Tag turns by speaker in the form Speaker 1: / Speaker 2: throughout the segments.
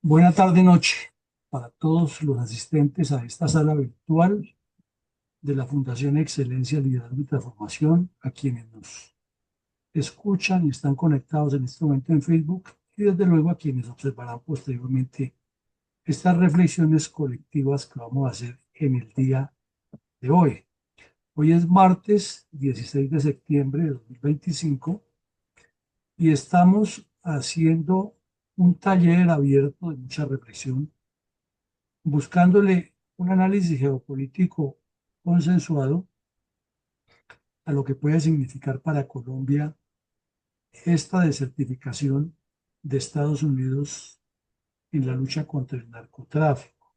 Speaker 1: Buena tarde, noche para todos los asistentes a esta sala virtual de la Fundación Excelencia, Liderazgo y Transformación, a quienes nos escuchan y están conectados en este momento en Facebook y desde luego a quienes observarán posteriormente estas reflexiones colectivas que vamos a hacer en el día de hoy. Hoy es martes 16 de septiembre de 2025 y estamos haciendo un taller abierto de mucha reflexión buscándole un análisis geopolítico consensuado a lo que puede significar para Colombia esta desertificación de Estados Unidos en la lucha contra el narcotráfico.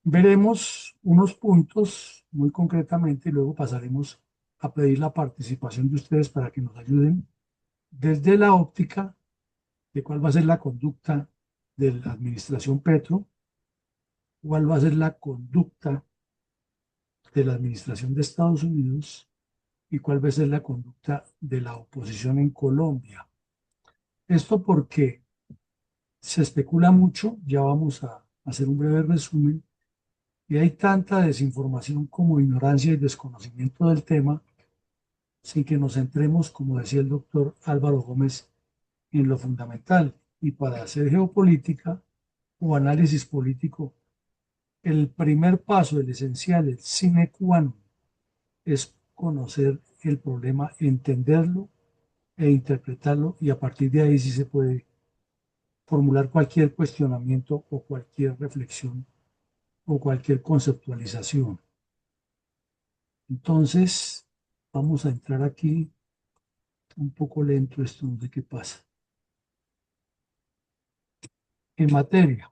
Speaker 1: Veremos unos puntos muy concretamente y luego pasaremos a pedir la participación de ustedes para que nos ayuden desde la óptica de cuál va a ser la conducta de la administración Petro, cuál va a ser la conducta de la administración de Estados Unidos y cuál va a ser la conducta de la oposición en Colombia. Esto porque se especula mucho, ya vamos a hacer un breve resumen, y hay tanta desinformación como ignorancia y desconocimiento del tema, sin que nos centremos, como decía el doctor Álvaro Gómez, en lo fundamental. Y para hacer geopolítica o análisis político, el primer paso, el esencial, el sine qua non, es conocer el problema, entenderlo e interpretarlo y a partir de ahí sí se puede formular cualquier cuestionamiento o cualquier reflexión o cualquier conceptualización. Entonces, vamos a entrar aquí un poco lento esto, no sé qué pasa. En materia,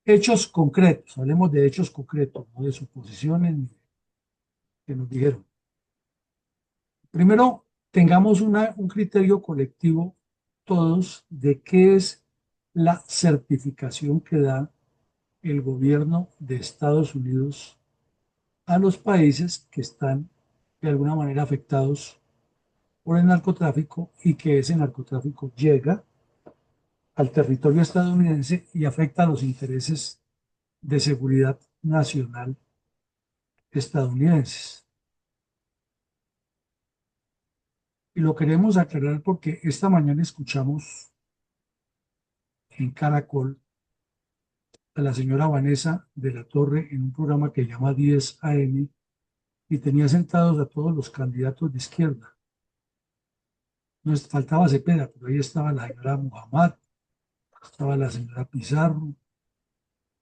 Speaker 1: hechos concretos, hablemos de hechos concretos, no de suposiciones ni que nos dijeron. Primero, tengamos un criterio colectivo todos de qué es la certificación que da el gobierno de Estados Unidos a los países que están de alguna manera afectados por el narcotráfico y que ese narcotráfico llega al territorio estadounidense y afecta a los intereses de seguridad nacional estadounidenses. Y lo queremos aclarar porque esta mañana escuchamos en Caracol a la señora Vanessa de la Torre en un programa que llama 10 AM y tenía sentados a todos los candidatos de izquierda. Nos faltaba Cepeda, pero ahí estaba la señora Muhammad, estaba la señora Pizarro,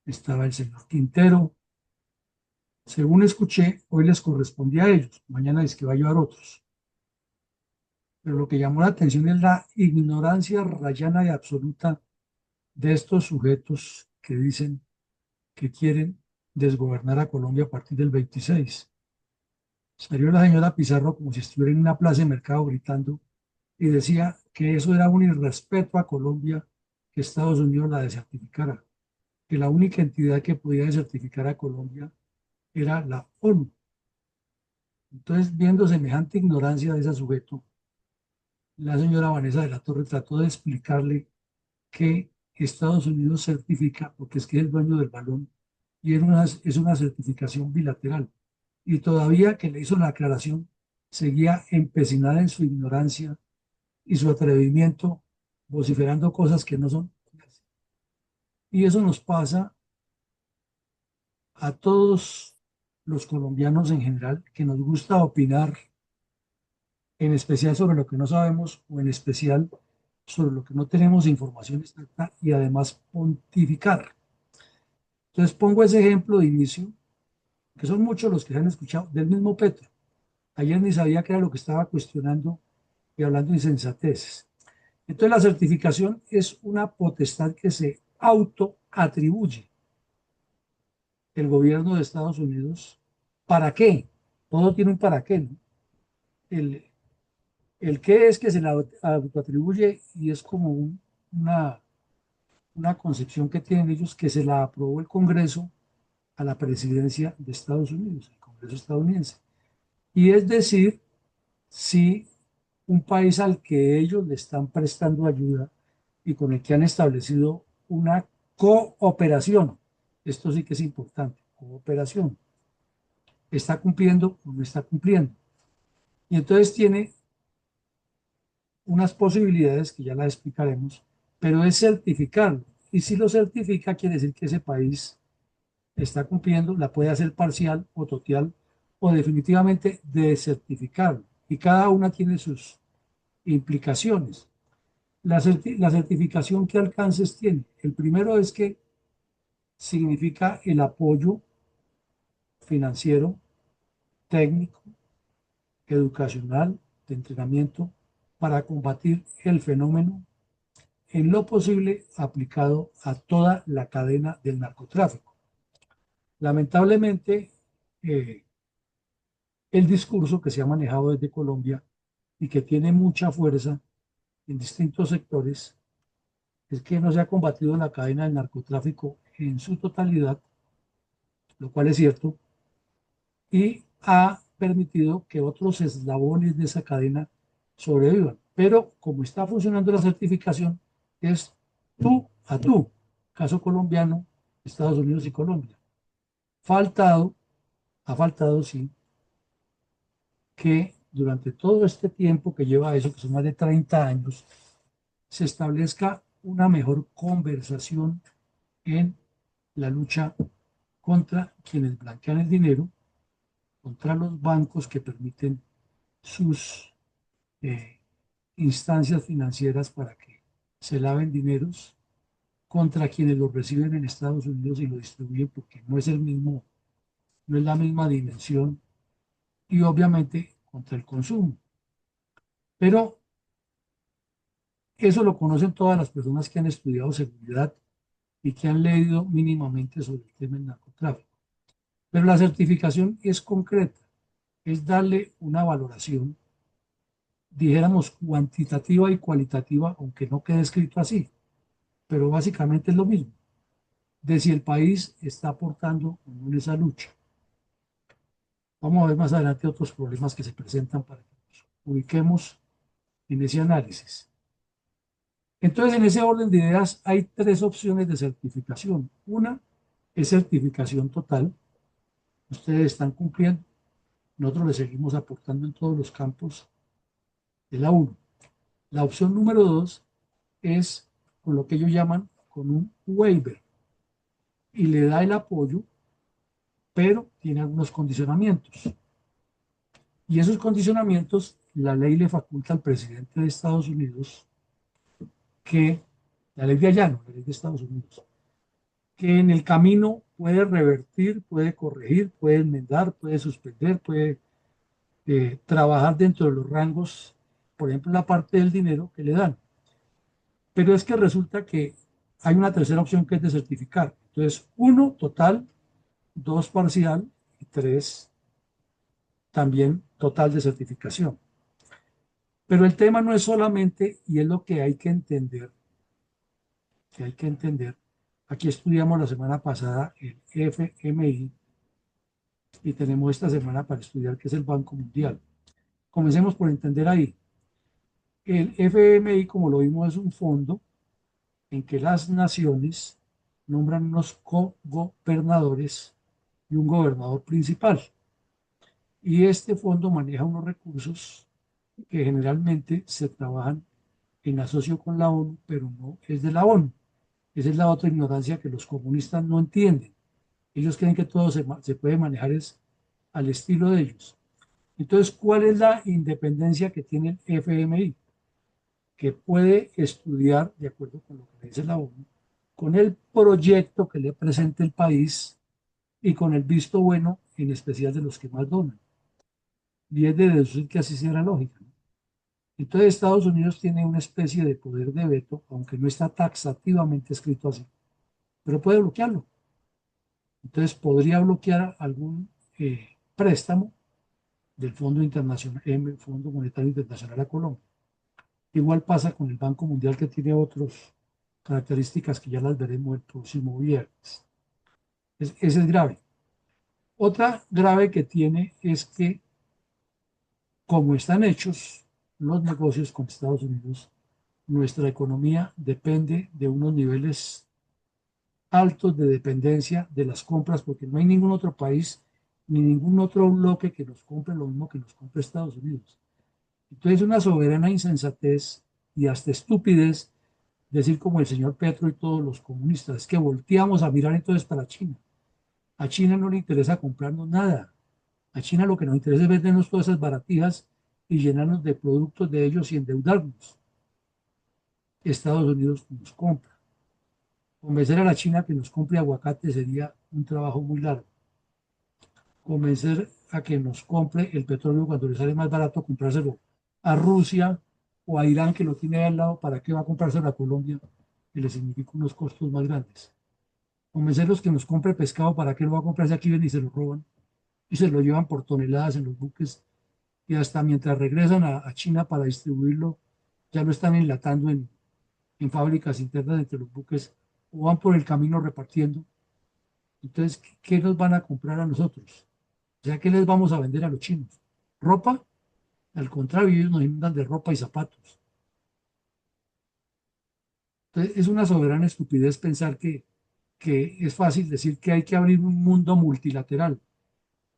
Speaker 1: estaba el señor Quintero. Según escuché, hoy les correspondía a ellos, mañana es que va a llevar otros. Pero lo que llamó la atención es la ignorancia rayana y absoluta de estos sujetos que dicen que quieren desgobernar a Colombia a partir del 26. Salió la señora Pizarro como si estuviera en una plaza de mercado gritando y decía que eso era un irrespeto a Colombia que Estados Unidos la desertificara, que la única entidad que podía desertificar a Colombia era la ONU. Entonces, viendo semejante ignorancia de ese sujeto, la señora Vanessa de la Torre trató de explicarle que Estados Unidos certifica, porque es que es el dueño del balón, y es una certificación bilateral. Y todavía que le hizo la aclaración, seguía empecinada en su ignorancia y su atrevimiento, vociferando cosas que no son. Y eso nos pasa a todos los colombianos en general, que nos gusta opinar, en especial sobre lo que no sabemos o en especial sobre lo que no tenemos información exacta y además pontificar. Entonces pongo ese ejemplo de inicio, que son muchos los que se han escuchado, del mismo Petro. Ayer ni sabía qué era lo que estaba cuestionando y hablando de insensateces. Entonces la certificación es una potestad que se autoatribuye el gobierno de Estados Unidos. ¿Para qué? Todo tiene un para qué, ¿no? El, el qué es que se la autoatribuye y es como una concepción que tienen ellos que se la aprobó el Congreso a la presidencia de Estados Unidos, el Congreso estadounidense. Y es decir, si un país al que ellos le están prestando ayuda y con el que han establecido una cooperación. Esto sí que es importante, cooperación. ¿Está cumpliendo o no está cumpliendo? Y entonces tiene unas posibilidades que ya las explicaremos, pero es certificarlo. Y si lo certifica, quiere decir que ese país está cumpliendo, la puede hacer parcial o total o definitivamente desertificarlo. Y cada una tiene sus implicaciones. La certificación, ¿qué alcances tiene? El primero es que significa el apoyo financiero, técnico, educacional, de entrenamiento para combatir el fenómeno en lo posible aplicado a toda la cadena del narcotráfico. Lamentablemente, eh, el discurso que se ha manejado desde Colombia y que tiene mucha fuerza en distintos sectores es que no se ha combatido la cadena del narcotráfico en su totalidad, lo cual es cierto, y ha permitido que otros eslabones de esa cadena sobrevivan. Pero como está funcionando la certificación, es tú a tú, caso colombiano, Estados Unidos y Colombia. Faltado, ha faltado, sí, que durante todo este tiempo que lleva eso, que son más de 30 años, se establezca una mejor conversación en la lucha contra quienes blanquean el dinero, contra los bancos que permiten sus eh, instancias financieras para que se laven dineros, contra quienes lo reciben en Estados Unidos y lo distribuyen porque no es el mismo, no es la misma dimensión, y obviamente contra el consumo. Pero eso lo conocen todas las personas que han estudiado seguridad y que han leído mínimamente sobre el tema del narcotráfico. Pero la certificación es concreta, es darle una valoración, dijéramos, cuantitativa y cualitativa, aunque no quede escrito así, pero básicamente es lo mismo, de si el país está aportando en esa lucha. Vamos a ver más adelante otros problemas que se presentan para que nos ubiquemos en ese análisis. Entonces, en ese orden de ideas hay tres opciones de certificación. Una es certificación total. Ustedes están cumpliendo. Nosotros les seguimos aportando en todos los campos de la uno. La opción número dos es con lo que ellos llaman con un waiver y le da el apoyo, pero tiene algunos condicionamientos. Y esos condicionamientos, la ley le faculta al presidente de Estados Unidos que, la ley de allá, no, la ley de Estados Unidos, que en el camino puede revertir, puede corregir, puede enmendar, puede suspender, puede trabajar dentro de los rangos, por ejemplo, la parte del dinero que le dan. Pero es que resulta que hay una tercera opción que es de certificar. Entonces, uno, total, dos, parcial y tres, también total de certificación. Pero el tema no es solamente, y es lo que hay que entender, que hay que entender. Aquí estudiamos la semana pasada el FMI y tenemos esta semana para estudiar qué es el Banco Mundial. Comencemos por entender ahí. El FMI, como lo vimos, es un fondo en que las naciones nombran unos co-gobernadores y un gobernador principal. Y este fondo maneja unos recursos que generalmente se trabajan en asocio con la ONU, pero no es de la ONU. Esa es la otra ignorancia que los comunistas no entienden. Ellos creen que todo se puede manejar es al estilo de ellos. Entonces, ¿cuál es la independencia que tiene el FMI? Que puede estudiar, de acuerdo con lo que dice la ONU, con el proyecto que le presente el país y con el visto bueno, en especial de los que más donan. Y es de deducir que así será lógica, ¿no? Entonces Estados Unidos tiene una especie de poder de veto, aunque no está taxativamente escrito así, pero puede bloquearlo. Entonces podría bloquear algún préstamo del Fondo Internacional, Fondo Monetario Internacional a Colombia. Igual pasa con el Banco Mundial que tiene otras características que ya las veremos el próximo viernes. Ese es grave. Otra grave que tiene es que como están hechos los negocios con Estados Unidos, nuestra economía depende de unos niveles altos de dependencia de las compras, porque no hay ningún otro país ni ningún otro bloque que nos compre lo mismo que nos compre Estados Unidos. Entonces, una soberana insensatez y hasta estupidez decir como el señor Petro y todos los comunistas, es que volteamos a mirar entonces para China. A China no le interesa comprarnos nada. A China lo que nos interesa es vendernos todas esas baratijas y llenarnos de productos de ellos y endeudarnos. Estados Unidos nos compra. Convencer a la China que nos compre aguacate sería un trabajo muy largo. Convencer a que nos compre el petróleo cuando le sale más barato comprárselo a Rusia o a Irán que lo tiene al lado, ¿para qué va a comprárselo a Colombia? Que le significa unos costos más grandes. Convencerlos que nos compre pescado, ¿para qué lo va a comprar si aquí ven y se lo roban? Y se lo llevan por toneladas en los buques y hasta mientras regresan a China para distribuirlo, ya lo están enlatando en fábricas internas entre los buques o van por el camino repartiendo. Entonces, ¿qué nos van a comprar a nosotros? O sea, ¿qué les vamos a vender a los chinos? ¿Ropa? Al contrario, ellos nos inundan de ropa y zapatos. Entonces, es una soberana estupidez pensar que es fácil decir que hay que abrir un mundo multilateral.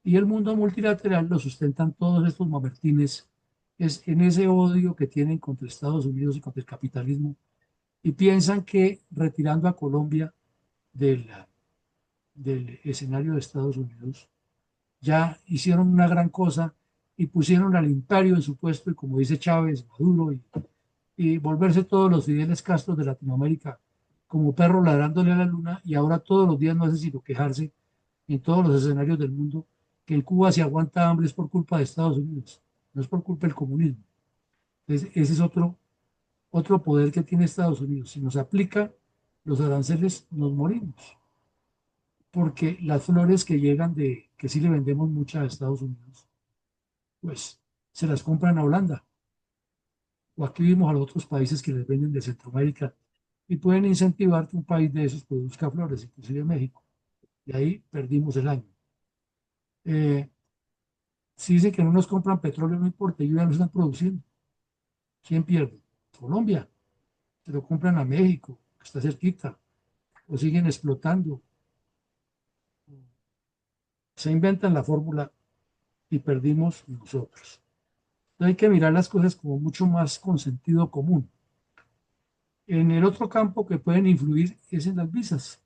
Speaker 1: Y el mundo multilateral lo sustentan todos estos mamertines, es en ese odio que tienen contra Estados Unidos y contra el capitalismo. Y piensan que retirando a Colombia del, del escenario de Estados Unidos, ya hicieron una gran cosa y pusieron al imperio en su puesto y como dice Chávez, Maduro y volverse todos los Fideles Castros de Latinoamérica como perro ladrándole a la luna y ahora todos los días no hace sino quejarse en todos los escenarios del mundo que en Cuba se aguanta hambre es por culpa de Estados Unidos, no es por culpa del comunismo. Entonces, ese es otro poder que tiene Estados Unidos. Si nos aplica los aranceles, nos morimos, porque las flores que llegan de, que sí le vendemos muchas a Estados Unidos, pues se las compran a Holanda. O aquí vimos a los otros países que les venden de Centroamérica y pueden incentivar que un país de esos produzca flores, inclusive México. Y ahí perdimos el año. Eh, si dicen que no nos compran petróleo, no importa, ellos ya lo están produciendo. ¿Quién pierde? Colombia. Se lo compran a México, que está cerquita, o siguen explotando. Se inventan la fórmula y perdimos nosotros. Entonces hay que mirar las cosas como mucho más con sentido común. En el otro campo que pueden influir es en las visas.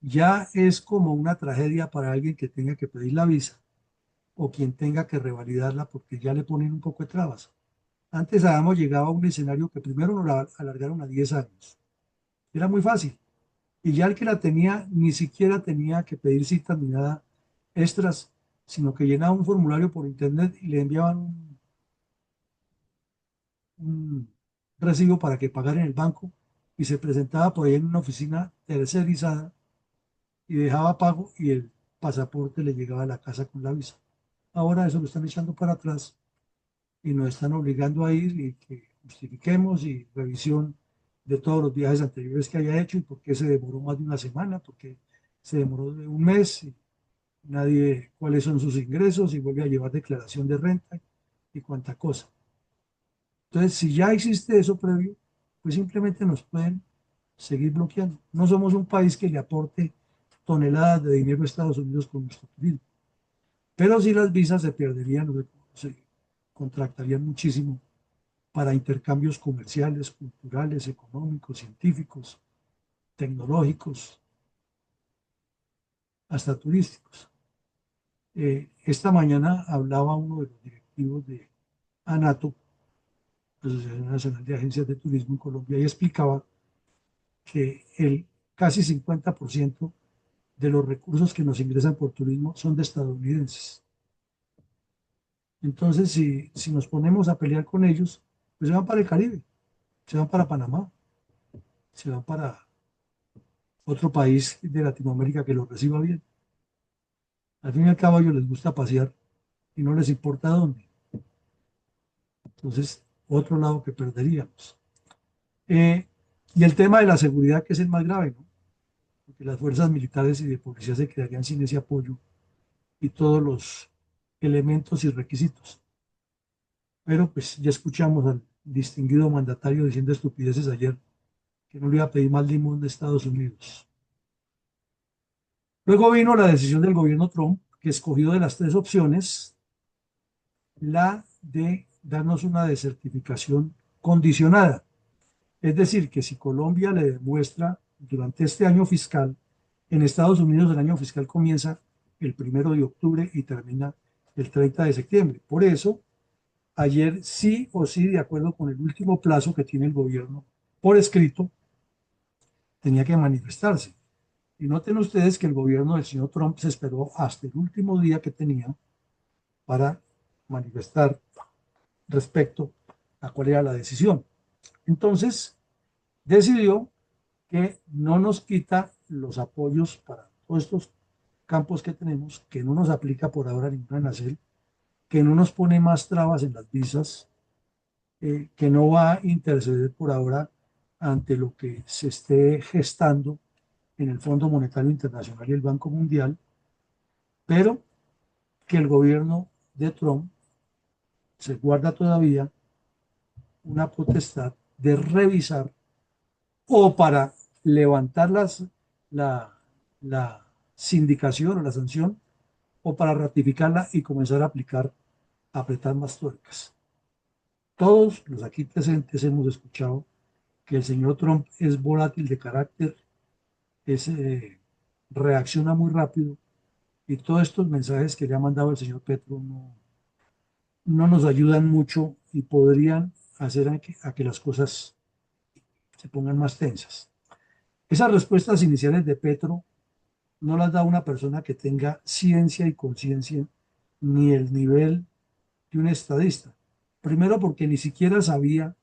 Speaker 1: Ya es como una tragedia para alguien que tenga que pedir la visa o quien tenga que revalidarla porque ya le ponen un poco de trabas. Antes habíamos llegado a un escenario que primero nos la alargaron a 10 años. Era muy fácil. Y ya el que la tenía ni siquiera tenía que pedir citas ni nada extras, sino que llenaba un formulario por internet y le enviaban un recibo para que pagara en el banco y se presentaba por ahí en una oficina tercerizada y dejaba pago y el pasaporte le llegaba a la casa con la visa. Ahora eso lo están echando para atrás y nos están obligando a ir y que justifiquemos y revisión de todos los viajes anteriores que haya hecho y por qué se demoró más de una semana, por qué se demoró de un mes, y nadie cuáles son sus ingresos y vuelve a llevar declaración de renta y cuánta cosa. Entonces, si ya existe eso previo, pues simplemente nos pueden seguir bloqueando. No somos un país que le aporte toneladas de dinero a Estados Unidos con nuestro turismo. Pero si las visas se perderían, se contractarían muchísimo para intercambios comerciales, culturales, económicos, científicos, tecnológicos, hasta turísticos. Esta mañana hablaba uno de los directivos de ANATO, Asociación Nacional de Agencias de Turismo en Colombia, y explicaba que el casi 50% de los recursos que nos ingresan por turismo son de estadounidenses. Entonces, si nos ponemos a pelear con ellos, pues se van para el Caribe, se van para Panamá, se van para otro país de Latinoamérica que los reciba bien. Al fin y al cabo, a ellos les gusta pasear y no les importa dónde. Entonces, otro lado que perderíamos. Eh, y el tema de la seguridad, que es el más grave, ¿no? Porque las fuerzas militares y de policía se quedarían sin ese apoyo y todos los elementos y requisitos. Pero pues ya escuchamos al distinguido mandatario diciendo estupideces ayer, que no le iba a pedir más limón de Estados Unidos. Luego vino la decisión del gobierno Trump, que escogió de las tres opciones la de darnos una desertificación condicionada. Es decir, que si Colombia le demuestra durante este año fiscal, en Estados Unidos el año fiscal comienza el 1 de octubre y termina el 30 de septiembre. Por eso, ayer sí o sí, de acuerdo con el último plazo que tiene el gobierno por escrito, tenía que manifestarse. Y noten ustedes que el gobierno del señor Trump se esperó hasta el último día que tenía para manifestar respecto a cuál era la decisión. Entonces, decidió que no nos quita los apoyos para todos estos campos que tenemos, que no nos aplica por ahora ninguna NACEL, que no nos pone más trabas en las visas, que no va a interceder por ahora ante lo que se esté gestando en el Fondo Monetario Internacional y el Banco Mundial, pero que el gobierno de Trump se guarda todavía una potestad de revisar o para levantar la sindicación o la sanción o para ratificarla y comenzar a aplicar, a apretar más tuercas. Todos los aquí presentes hemos escuchado que el señor Trump es volátil de carácter, es, reacciona muy rápido y todos estos mensajes que le ha mandado el señor Petro no nos ayudan mucho y podrían hacer a que las cosas se pongan más tensas. Esas respuestas iniciales de Petro no las da una persona que tenga ciencia y conciencia ni el nivel de un estadista. Primero porque ni siquiera sabía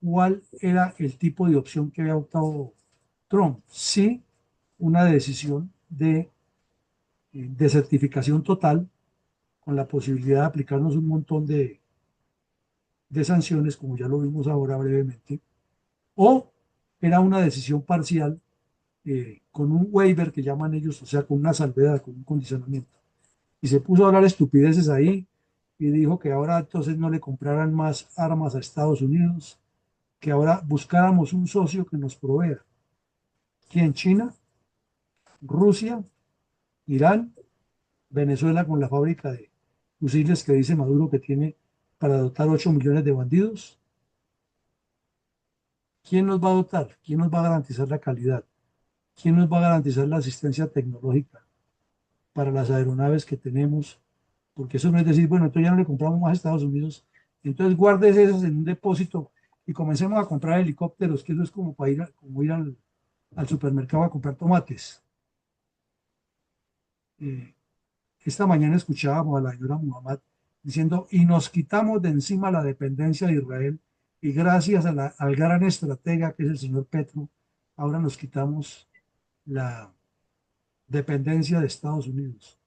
Speaker 1: cuál era el tipo de opción que había optado Trump. Sí, una decisión de certificación total con la posibilidad de aplicarnos un montón de sanciones, como ya lo vimos ahora brevemente, o era una decisión parcial con un waiver que llaman ellos, o sea, con una salvedad, con un condicionamiento. Y se puso a hablar estupideces ahí y dijo que ahora entonces no le compraran más armas a Estados Unidos, que ahora buscáramos un socio que nos provea. ¿Quién? China, Rusia, Irán, Venezuela con la fábrica de fusiles que dice Maduro que tiene para dotar 8 millones de bandidos. ¿Quién nos va a dotar? ¿Quién nos va a garantizar la calidad? ¿Quién nos va a garantizar la asistencia tecnológica para las aeronaves que tenemos? Porque eso no es decir, bueno, entonces ya no le compramos más a Estados Unidos, entonces guardes esas en un depósito y comencemos a comprar helicópteros, que eso es como para como ir al supermercado a comprar tomates. Eh, esta mañana escuchábamos a la señora Muhammad diciendo, y nos quitamos de encima la dependencia de Israel, y gracias al gran estratega que es el señor Petro, ahora nos quitamos la dependencia de Estados Unidos.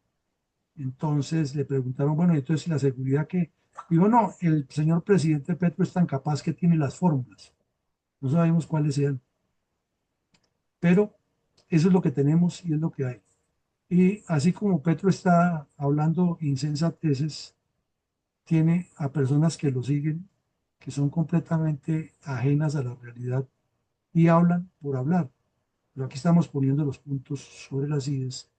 Speaker 1: Entonces le preguntaron, bueno, entonces la seguridad que... Digo, no, el señor presidente Petro es tan capaz que tiene las fórmulas. No sabemos cuáles sean, pero eso es lo que tenemos y es lo que hay. Y así como Petro está hablando insensateces, tiene a personas que lo siguen, que son completamente ajenas a la realidad y hablan por hablar. Pero aquí estamos poniendo los puntos sobre las IES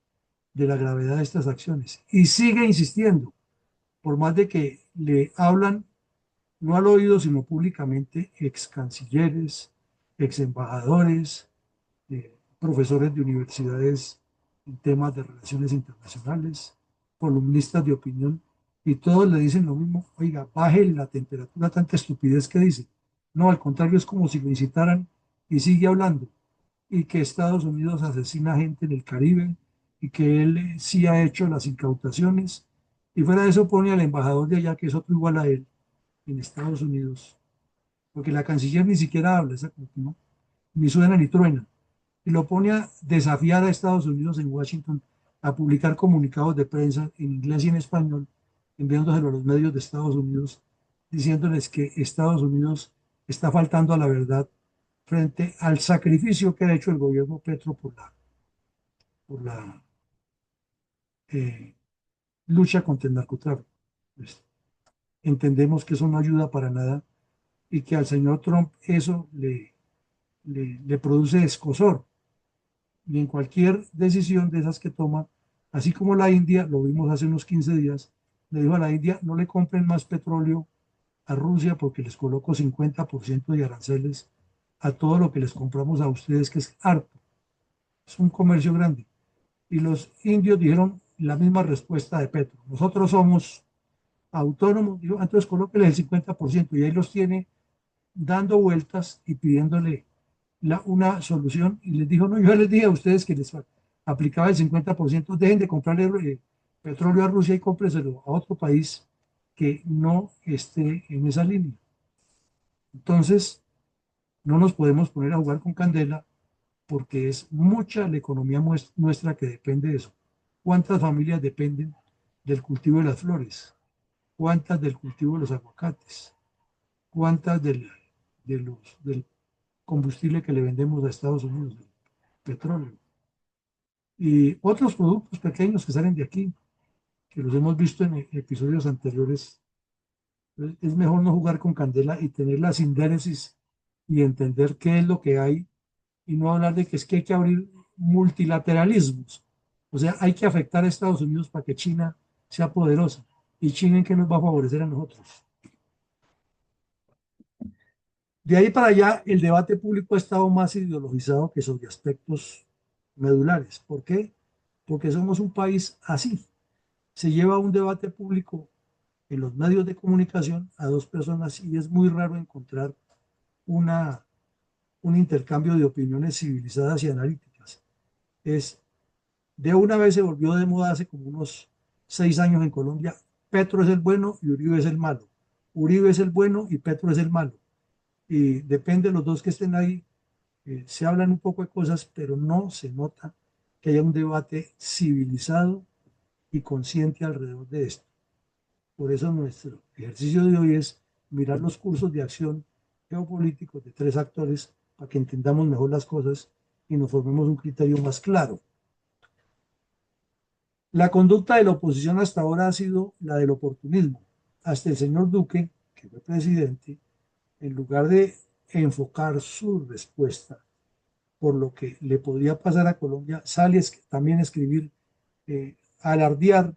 Speaker 1: de la gravedad de estas acciones. Y sigue insistiendo, por más de que le hablan, no al oído, sino públicamente, ex cancilleres, ex embajadores, profesores de universidades en temas de relaciones internacionales, columnistas de opinión, y todos le dicen lo mismo, oiga, baje la temperatura, tanta estupidez que dice. No, al contrario, es como si lo incitaran y sigue hablando, y que Estados Unidos asesina gente en el Caribe, y que él sí ha hecho las incautaciones, y fuera de eso pone al embajador de allá, que es otro igual a él, en Estados Unidos, porque la canciller ni siquiera habla, esa como que no, ni suena ni truena, y lo pone a desafiar a Estados Unidos en Washington a publicar comunicados de prensa en inglés y en español, enviándoselo a los medios de Estados Unidos, diciéndoles que Estados Unidos está faltando a la verdad frente al sacrificio que ha hecho el gobierno Petro por la eh, lucha contra el narcotráfico. Pues, entendemos que eso no ayuda para nada y que al señor Trump eso le produce escozor. Y en cualquier decisión de esas que toma, así como la India, lo vimos hace unos 15 días, le dijo a la India, no le compren más petróleo a Rusia porque les coloco 50% de aranceles a todo lo que les compramos a ustedes, que es harto. Es un comercio grande. Y los indios dijeron la misma respuesta de Petro. Nosotros somos autónomos. Dijo, entonces colóqueles el 50% y ahí los tiene dando vueltas y pidiéndole una solución. Y les dijo, no, yo ya les dije a ustedes que les aplicaba el 50%, dejen de comprarle petróleo a Rusia y cómpreselo a otro país que no esté en esa línea. Entonces, no nos podemos poner a jugar con candela porque es mucha la economía nuestra que depende de eso. ¿Cuántas familias dependen del cultivo de las flores? ¿Cuántas del cultivo de los aguacates? ¿Cuántas del combustible que le vendemos a Estados Unidos, del petróleo? Y otros productos pequeños que salen de aquí, que los hemos visto en episodios anteriores. Es mejor no jugar con candela y tener la sindéresis y entender qué es lo que hay y no hablar de que es que hay que abrir multilateralismos. O sea, hay que afectar a Estados Unidos para que China sea poderosa. ¿Y China en qué nos va a favorecer a nosotros? De ahí para allá, el debate público ha estado más ideologizado que sobre aspectos medulares. ¿Por qué? Porque somos un país así. Se lleva un debate público en los medios de comunicación a dos personas y es muy raro encontrar una, un intercambio de opiniones civilizadas y analíticas. Es De una vez se volvió de moda hace como unos 6 años en Colombia. Petro es el bueno y Uribe es el malo. Uribe es el bueno y Petro es el malo. Y depende de los dos que estén ahí, se hablan un poco de cosas, pero no se nota que haya un debate civilizado y consciente alrededor de esto. Por eso nuestro ejercicio de hoy es mirar los cursos de acción geopolíticos de tres actores para que entendamos mejor las cosas y nos formemos un criterio más claro. La conducta de la oposición hasta ahora ha sido la del oportunismo. Hasta el señor Duque, que fue presidente, en lugar de enfocar su respuesta por lo que le podría pasar a Colombia, sale también a escribir, alardear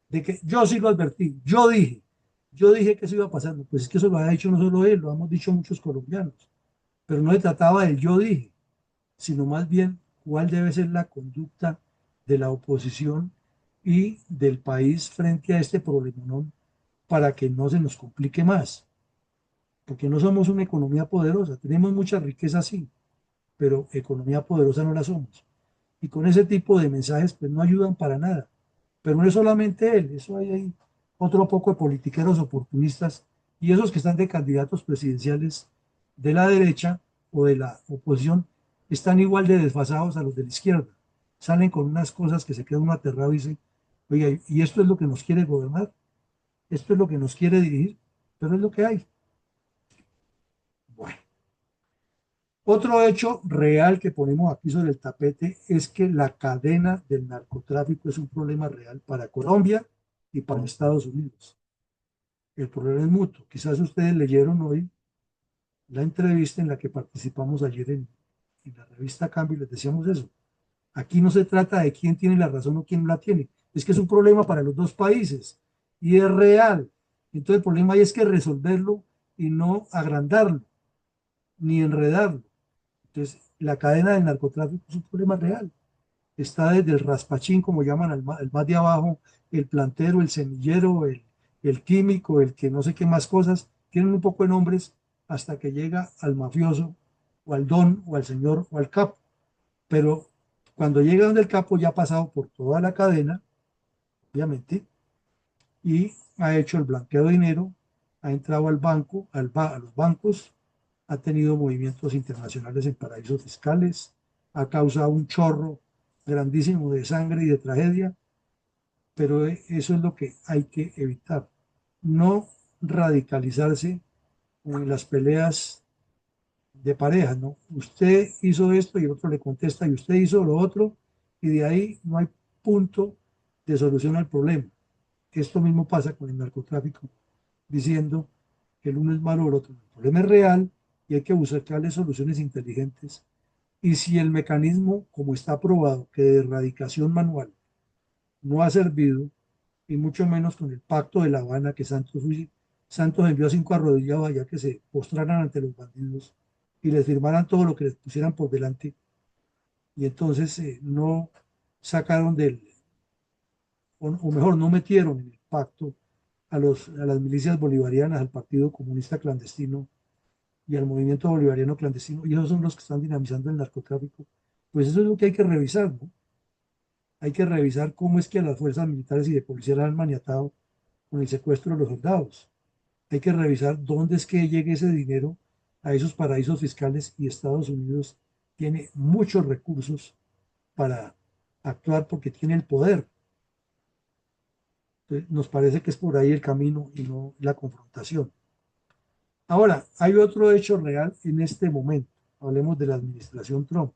Speaker 1: de que yo sí lo advertí, yo dije que eso iba a pasar. No, pues es que eso lo ha dicho no solo él, lo hemos dicho muchos colombianos, pero no se trataba del yo dije, sino más bien cuál debe ser la conducta de la oposición y del país frente a este problemón para que no se nos complique más, porque no somos una economía poderosa, tenemos mucha riqueza sí, pero economía poderosa no la somos. Y con ese tipo de mensajes pues no ayudan para nada. Pero no es solamente él, eso hay otro poco de politiqueros oportunistas y esos que están de candidatos presidenciales de la derecha o de la oposición están igual de desfasados a los de la izquierda. Salen con unas cosas que se queda uno aterrado y dice, oiga, ¿y esto es lo que nos quiere gobernar? ¿Esto es lo que nos quiere dirigir? Pero es lo que hay. Bueno. Otro hecho real que ponemos aquí sobre el tapete es que la cadena del narcotráfico es un problema real para Colombia y para Estados Unidos. El problema es mutuo. Quizás ustedes leyeron hoy la entrevista en la que participamos ayer en la revista Cambio y les decíamos eso. Aquí no se trata de quién tiene la razón o quién la tiene. Es que es un problema para los dos países y es real. Entonces el problema ahí es que resolverlo y no agrandarlo ni enredarlo. Entonces, la cadena del narcotráfico es un problema real. Está desde el raspachín, como llaman al más de abajo, el plantero, el semillero, el químico, el que no sé qué más cosas, tienen un poco de nombres hasta que llega al mafioso, o al don, o al señor, o al capo. Pero cuando llega donde el capo ya ha pasado por toda la cadena, obviamente, y ha hecho el blanqueo de dinero, ha entrado al banco, a los bancos, ha tenido movimientos internacionales en paraísos fiscales, ha causado un chorro grandísimo de sangre y de tragedia, pero eso es lo que hay que evitar. No radicalizarse en las peleas de pareja, ¿no? Usted hizo esto y el otro le contesta y usted hizo lo otro y de ahí no hay punto de solución al problema. Esto mismo pasa con el narcotráfico, diciendo que el uno es malo o el otro. problema es real y hay que buscarle soluciones inteligentes. Y si el mecanismo, como está aprobado, que de erradicación manual no ha servido, y mucho menos con el pacto de La Habana que Santos envió a 5 arrodillados allá que se postraran ante los bandidos y les firmaran todo lo que les pusieran por delante, y entonces no sacaron o mejor, no metieron en el pacto a las milicias bolivarianas, al Partido Comunista Clandestino y al movimiento bolivariano clandestino, y esos son los que están dinamizando el narcotráfico. Pues eso es lo que hay que revisar, ¿no? Hay que revisar cómo es que a las fuerzas militares y de policía las han maniatado con el secuestro de los soldados. Hay que revisar dónde es que llegue ese dinero a esos paraísos fiscales, y Estados Unidos tiene muchos recursos para actuar porque tiene el poder. Entonces, nos parece que es por ahí el camino y no la confrontación. Ahora, hay otro hecho real en este momento. Hablemos de la administración Trump.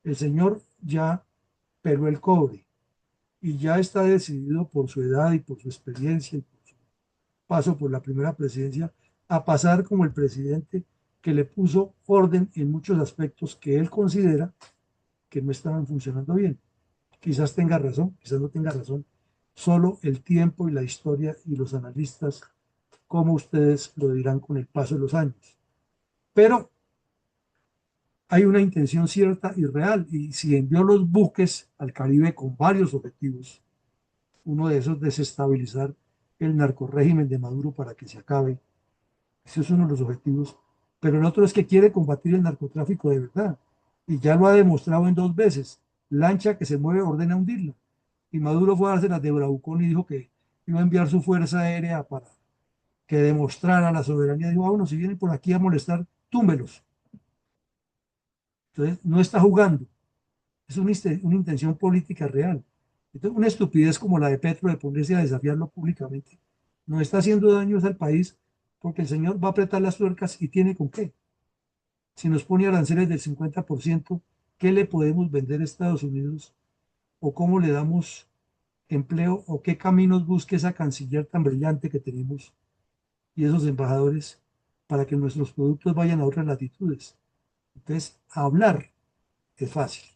Speaker 1: El señor ya peló el cobre y ya está decidido por su edad y por su experiencia y por su paso por la primera presidencia a pasar como el presidente que le puso orden en muchos aspectos que él considera que no estaban funcionando bien. Quizás tenga razón, quizás no tenga razón. Solo el tiempo y la historia y los analistas, como ustedes lo dirán con el paso de los años. Pero hay una intención cierta y real, y si envió los buques al Caribe con varios objetivos, uno de esos desestabilizar el narcorrégimen de Maduro para que se acabe. Ese es uno de los objetivos. Pero el otro es que quiere combatir el narcotráfico de verdad. Y ya lo ha demostrado en 2 veces. Lancha que se mueve ordena hundirla. Y Maduro fue a darse las de Bravucón y dijo que iba a enviar su fuerza aérea para que demostrara la soberanía. Dijo, bueno, si vienen por aquí a molestar, túmbelos. Entonces, no está jugando. Es una intención política real. Entonces, una estupidez como la de Petro de ponerse a desafiarlo públicamente no está haciendo daños al país, porque el señor va a apretar las tuercas y tiene con qué. Si nos pone aranceles del 50%, ¿qué le podemos vender a Estados Unidos? ¿O cómo le damos empleo? ¿O qué caminos busque esa canciller tan brillante que tenemos y esos embajadores para que nuestros productos vayan a otras latitudes? Entonces, hablar es fácil.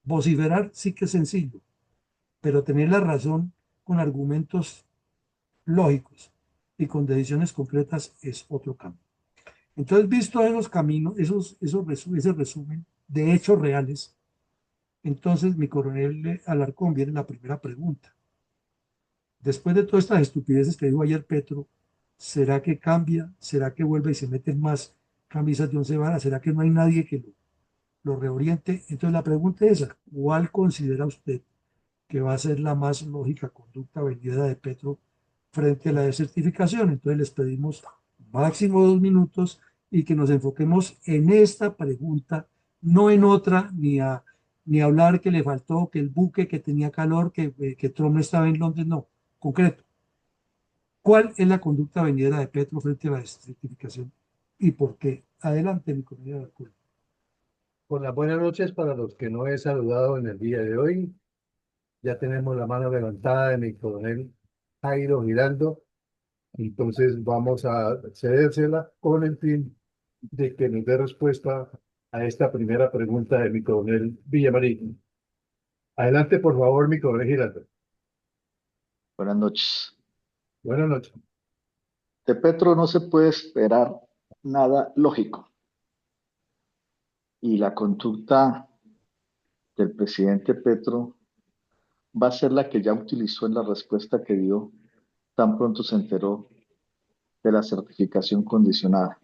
Speaker 1: Vociferar sí que es sencillo, pero tener la razón con argumentos lógicos y con decisiones concretas es otro camino. Entonces, visto esos caminos, ese resumen de hechos reales, entonces mi coronel Alarcón viene la primera pregunta. Después de todas estas estupideces que dijo ayer Petro, ¿será que cambia? ¿Será que vuelve y se meten más camisas de 11 varas? ¿Será que no hay nadie que lo reoriente? Entonces la pregunta es esa, ¿cuál considera usted que va a ser la más lógica conducta venida de Petro frente a la desertificación? Entonces les pedimos máximo 2 minutos y que nos enfoquemos en esta pregunta, no en otra, ni hablar que le faltó, que el buque que tenía calor, que Trump no estaba en Londres, no, concreto. ¿Cuál es la conducta venidera de Petro frente a la desertificación y por qué? Adelante, mi comunidad.
Speaker 2: Con las buenas noches para los que no he saludado en el día de hoy. Ya tenemos la mano levantada de mi coronel Jairo Giraldo. Entonces vamos a cedérsela con el fin de que nos dé respuesta a esta primera pregunta de mi coronel Villamarín. Adelante, por favor, mi coronel Giraldo.
Speaker 3: Buenas noches.
Speaker 2: Buenas noches.
Speaker 3: De Petro no se puede esperar nada lógico y la conducta del presidente Petro va a ser la que ya utilizó en la respuesta que dio tan pronto se enteró de la certificación condicionada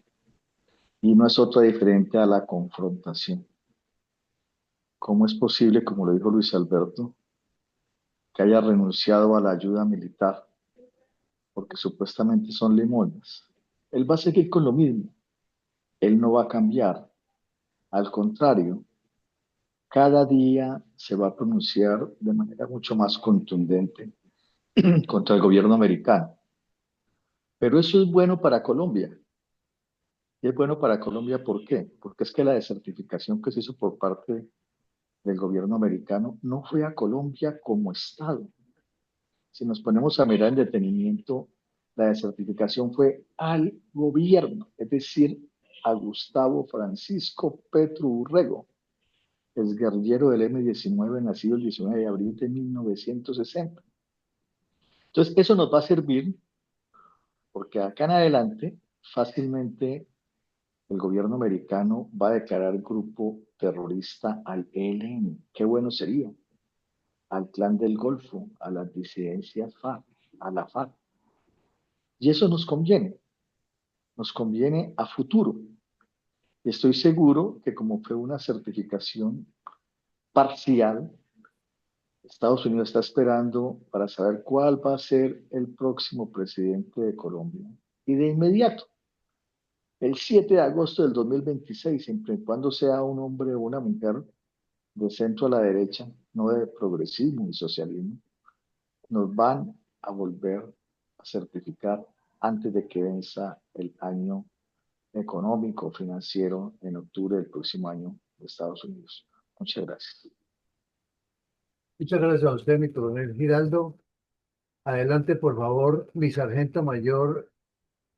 Speaker 3: y no es otra diferente a la confrontación. ¿Cómo es posible, como lo dijo Luis Alberto, que haya renunciado a la ayuda militar porque supuestamente son limones? Él va a seguir con lo mismo, él no va a cambiar, al contrario. Cada día se va a pronunciar de manera mucho más contundente contra el gobierno americano. Pero eso es bueno para Colombia. Y es bueno para Colombia, ¿por qué? Porque es que la desertificación que se hizo por parte del gobierno americano no fue a Colombia como Estado. Si nos ponemos a mirar en detenimiento La desertificación fue al gobierno, es decir, a Gustavo Francisco Petro Urrego, exguerrillero del M-19, nacido el 19 de abril de 1960. Entonces, eso nos va a servir porque acá en adelante fácilmente el gobierno americano va a declarar grupo terrorista al ELN. Qué bueno sería. Al Clan del Golfo, a las disidencias FARC, a la FARC. Y eso nos conviene a futuro. Y estoy seguro que como fue una certificación parcial, Estados Unidos está esperando para saber cuál va a ser el próximo presidente de Colombia. Y de inmediato, el 7 de agosto del 2026, siempre y cuando sea un hombre o una mujer de centro a la derecha, no de progresismo y socialismo, nos van a volver a certificar antes de que venza el año económico financiero en octubre del próximo año de Estados Unidos. Muchas gracias.
Speaker 2: Muchas gracias a usted, mi coronel Giraldo. Adelante, por favor, mi sargento mayor,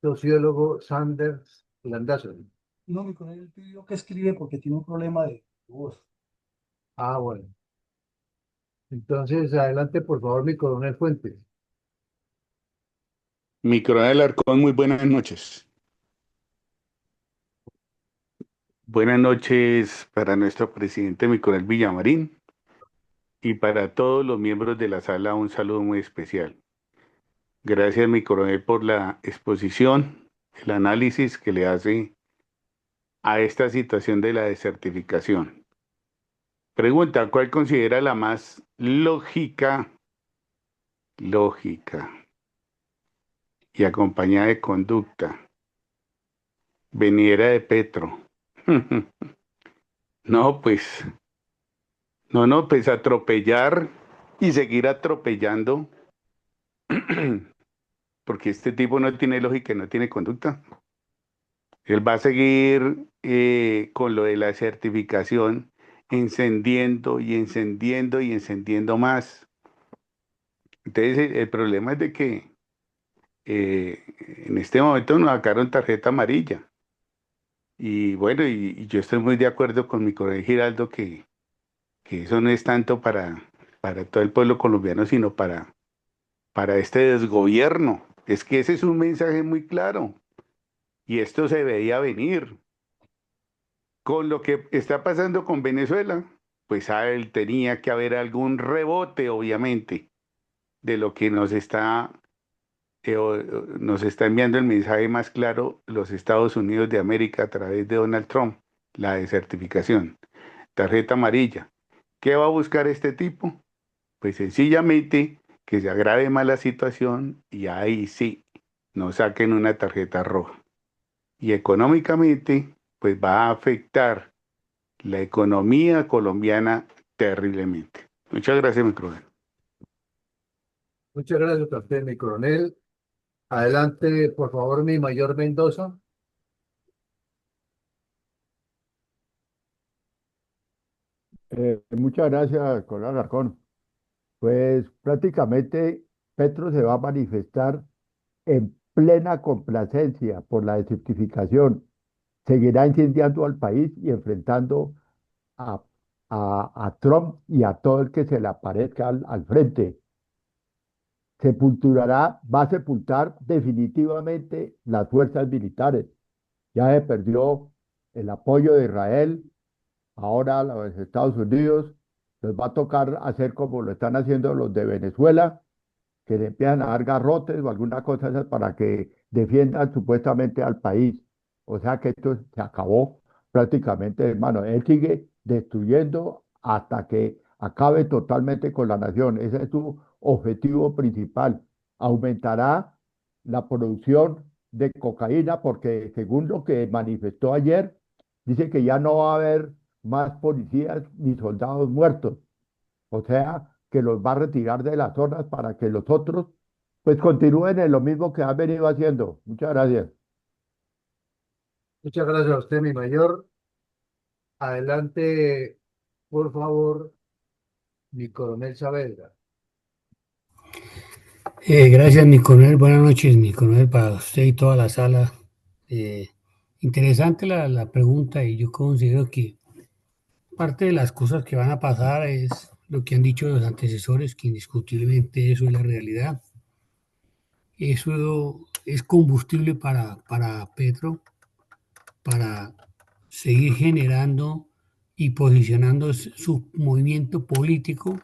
Speaker 2: sociólogo Sanders Landazuri.
Speaker 1: No, mi coronel pidió que escribe porque tiene un problema de voz.
Speaker 2: Ah, bueno. Entonces, adelante, por favor, mi coronel Fuentes.
Speaker 4: Mi coronel Alarcón, muy buenas noches. Buenas noches para nuestro presidente, mi coronel Villamarín, y para todos los miembros de la sala, un saludo muy especial. Gracias, mi coronel, por la exposición, el análisis que le hace a esta situación de la desertificación. Pregunta, ¿cuál considera la más lógica y acompañada de conducta venidera de Petro? No, pues, pues atropellar y seguir atropellando, porque este tipo no tiene lógica y no tiene conducta. Él va a seguir con lo de la certificación, encendiendo y encendiendo y encendiendo más. Entonces, el problema es de que en este momento nos sacaron tarjeta amarilla. Y bueno, y yo estoy muy de acuerdo con mi colega Giraldo que eso no es tanto para todo el pueblo colombiano, sino para este desgobierno. Es que ese es un mensaje muy claro. Y esto se veía venir. Con lo que está pasando con Venezuela, pues a él tenía que haber algún rebote, obviamente, de lo que nos está enviando el mensaje más claro los Estados Unidos de América a través de Donald Trump, la desertificación, tarjeta amarilla. ¿Qué va a buscar este tipo? Pues sencillamente que se agrave más la situación y ahí sí, nos saquen una tarjeta roja. Y económicamente, pues va a afectar la economía colombiana terriblemente. Muchas gracias, mi coronel.
Speaker 2: Muchas gracias a usted, mi coronel. Adelante, por favor, mi mayor Mendoza.
Speaker 5: Muchas gracias, coronel Alarcón. Pues prácticamente Petro se va a manifestar en plena complacencia por la desertificación. Seguirá incendiando al país y enfrentando a, a Trump y a todo el que se le aparezca al frente. Va a sepultar definitivamente las fuerzas militares. Ya se perdió el apoyo de Israel. Ahora los Estados Unidos les va a tocar hacer como lo están haciendo los de Venezuela, que le empiezan a dar garrotes o alguna cosa de esas para que defiendan supuestamente al país. O sea que esto se acabó prácticamente, hermano. Él sigue destruyendo hasta que acabe totalmente con la nación. Ese es su objetivo principal. Aumentará la producción de cocaína porque según lo que manifestó ayer, dice que ya no va a haber más policías ni soldados muertos. O sea, que los va a retirar de las zonas para que los otros pues continúen en lo mismo que han venido haciendo. Muchas gracias.
Speaker 2: Muchas gracias a usted, mi mayor. Adelante, por favor, mi coronel Saavedra.
Speaker 6: Gracias, mi coronel. Buenas noches, mi coronel, para usted y toda la sala. Eh, Interesante la pregunta y yo considero que parte de las cosas que van a pasar es lo que han dicho los antecesores, que indiscutiblemente eso es la realidad. Eso es combustible para Petro, para seguir generando y posicionando su movimiento político,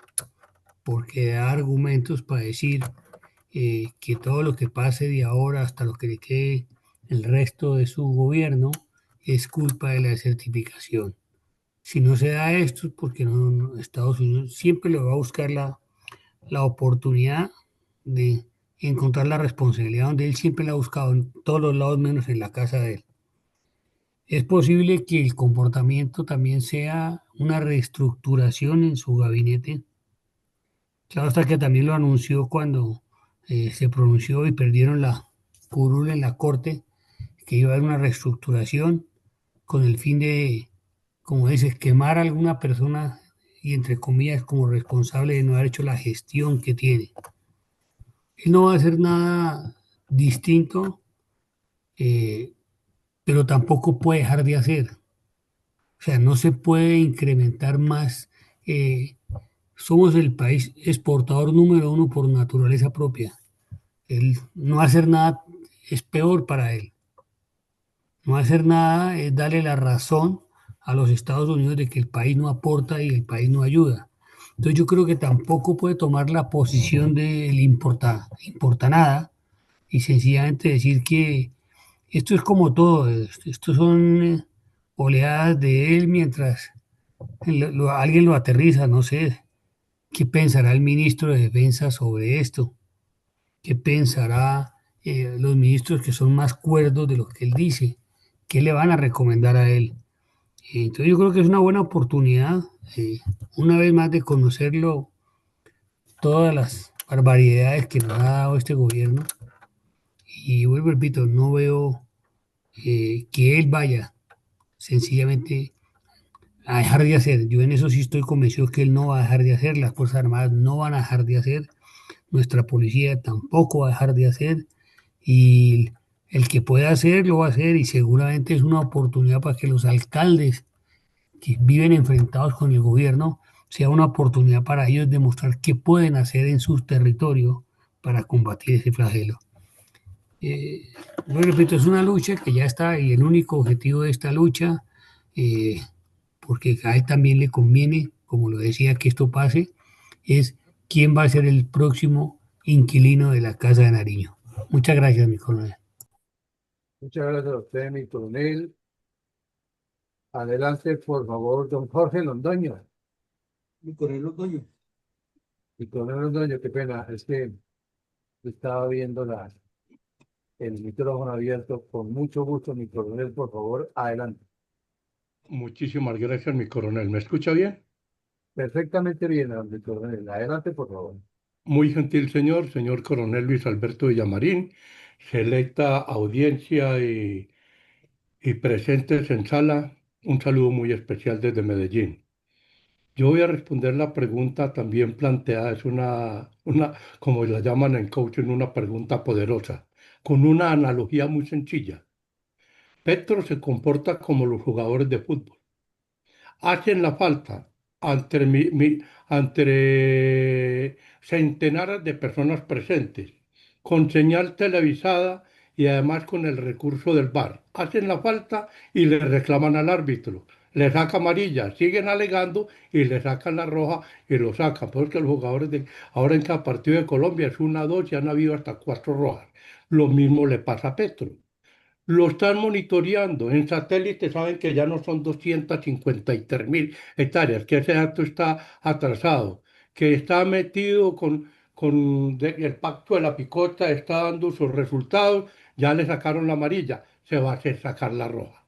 Speaker 6: porque da argumentos para decir que todo lo que pase de ahora hasta lo que le quede el resto de su gobierno es culpa de la desertificación. Si no se da esto es porque Estados Unidos siempre le va a buscar la oportunidad de encontrar la responsabilidad donde él siempre la ha buscado en todos los lados menos en la casa de él. Es posible que el comportamiento también sea una reestructuración en su gabinete. Claro está que también lo anunció cuando se pronunció y perdieron la curul en la corte, que iba a haber una reestructuración con el fin de, como dices, quemar a alguna persona y entre comillas como responsable de no haber hecho la gestión que tiene. Él no va a hacer nada distinto, eh, pero tampoco puede dejar de hacer. O sea, no se puede incrementar más. Somos el país exportador número uno por naturaleza propia. El no hacer nada es peor para él. No hacer nada es darle la razón a los Estados Unidos de que el país no aporta y el país no ayuda. Entonces yo creo que tampoco puede tomar la posición de él importa nada y sencillamente decir que esto es como todo, estos son oleadas de él mientras alguien lo aterriza, no sé, ¿qué pensará el ministro de Defensa sobre esto? ¿Qué pensará los ministros que son más cuerdos de lo que él dice? ¿Qué le van a recomendar a él? Entonces yo creo que es una buena oportunidad, eh, una vez más, de conocerlo, todas las barbaridades que nos ha dado este gobierno. Y vuelvo, repito, no veo que él vaya sencillamente a dejar de hacer. Yo en eso sí estoy convencido que él no va a dejar de hacer, las Fuerzas Armadas no van a dejar de hacer, nuestra policía tampoco va a dejar de hacer. Y el que pueda hacer, lo va a hacer y seguramente es una oportunidad para que los alcaldes que viven enfrentados con el gobierno sea una oportunidad para ellos demostrar qué pueden hacer en sus territorios para combatir ese flagelo. Eh, Bueno, repito, es una lucha que ya está y el único objetivo de esta lucha, eh, porque a él también le conviene, como lo decía, que esto pase, es quién va a ser el próximo inquilino de la Casa de Nariño. Muchas gracias, mi coronel.
Speaker 2: Muchas gracias a usted, mi coronel. Adelante, por favor, don Jorge Londoño.
Speaker 1: Mi coronel Otoño.
Speaker 2: Mi coronel Londoño, qué pena, es que estaba viendo el micrófono abierto. Con mucho gusto, mi coronel, por favor, adelante.
Speaker 7: Muchísimas gracias, mi coronel. ¿Me escucha bien?
Speaker 2: Perfectamente bien, mi coronel. Adelante, por favor.
Speaker 7: Muy gentil señor, señor coronel Luis Alberto Villamarín, selecta audiencia y presentes en sala, un saludo muy especial desde Medellín. Yo voy a responder la pregunta también planteada, es como la llaman en coaching, una pregunta poderosa, con una analogía muy sencilla. Petro se comporta como los jugadores de fútbol. Hacen la falta ante, ante centenares de personas presentes, con señal televisada y además con el recurso del VAR. Hacen la falta y le reclaman al árbitro. Le saca amarilla, siguen alegando y le sacan la roja y lo sacan. Porque los jugadores de ahora en cada partido de Colombia es una, dos y han habido hasta cuatro rojas. Lo mismo le pasa a Petro. Lo están monitoreando en satélite, saben que ya no son 253.000 hectáreas, que ese dato está atrasado, que está metido el pacto de la picota, está dando sus resultados, ya le sacaron la amarilla, se va a hacer sacar la roja.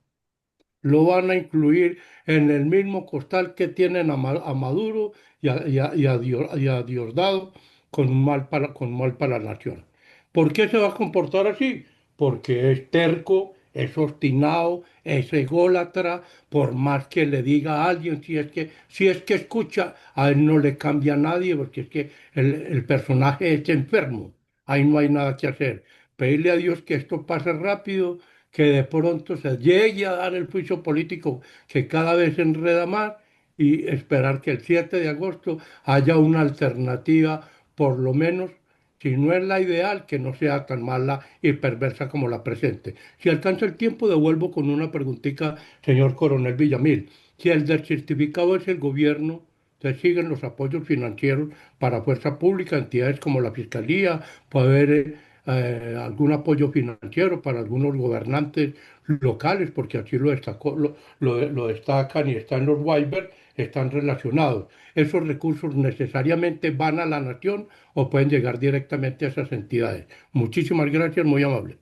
Speaker 7: Lo van a incluir en el mismo costal que tienen a Maduro y a Diosdado con mal para la nación. ¿Por qué se va a comportar así? Porque es terco, es obstinado, es ególatra, por más que le diga a alguien, si es que escucha, a él no le cambia a nadie, porque es que el personaje es enfermo. ahí no hay nada que hacer. Pedirle a Dios que esto pase rápido, que de pronto se llegue a dar el juicio político que cada vez se enreda más y esperar que el 7 de agosto haya una alternativa, por lo menos, si no es la ideal, que no sea tan mala y perversa como la presente. Si alcanza el tiempo, devuelvo con una preguntita, señor Coronel Villamil. Si el del certificado es el gobierno, se siguen los apoyos financieros para fuerza pública, entidades como la Fiscalía, puede haber algún apoyo financiero para algunos gobernantes locales, porque así lo destacó, lo destacan y están los waivers, están relacionados. ¿Esos recursos necesariamente van a la nación o pueden llegar directamente a esas entidades? Muchísimas gracias, muy amable.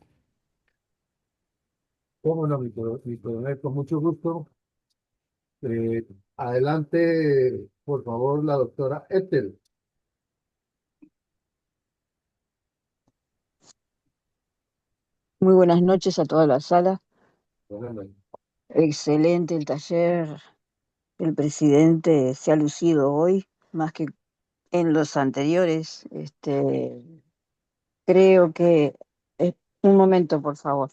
Speaker 2: Cómo no, mi coronel, con mucho gusto. Eh, Adelante, por favor, la doctora Ethel.
Speaker 8: Muy buenas noches a toda la sala.
Speaker 2: Bueno,
Speaker 8: Excelente el taller. El presidente se ha lucido hoy más que en los anteriores. Creo que un momento, por favor.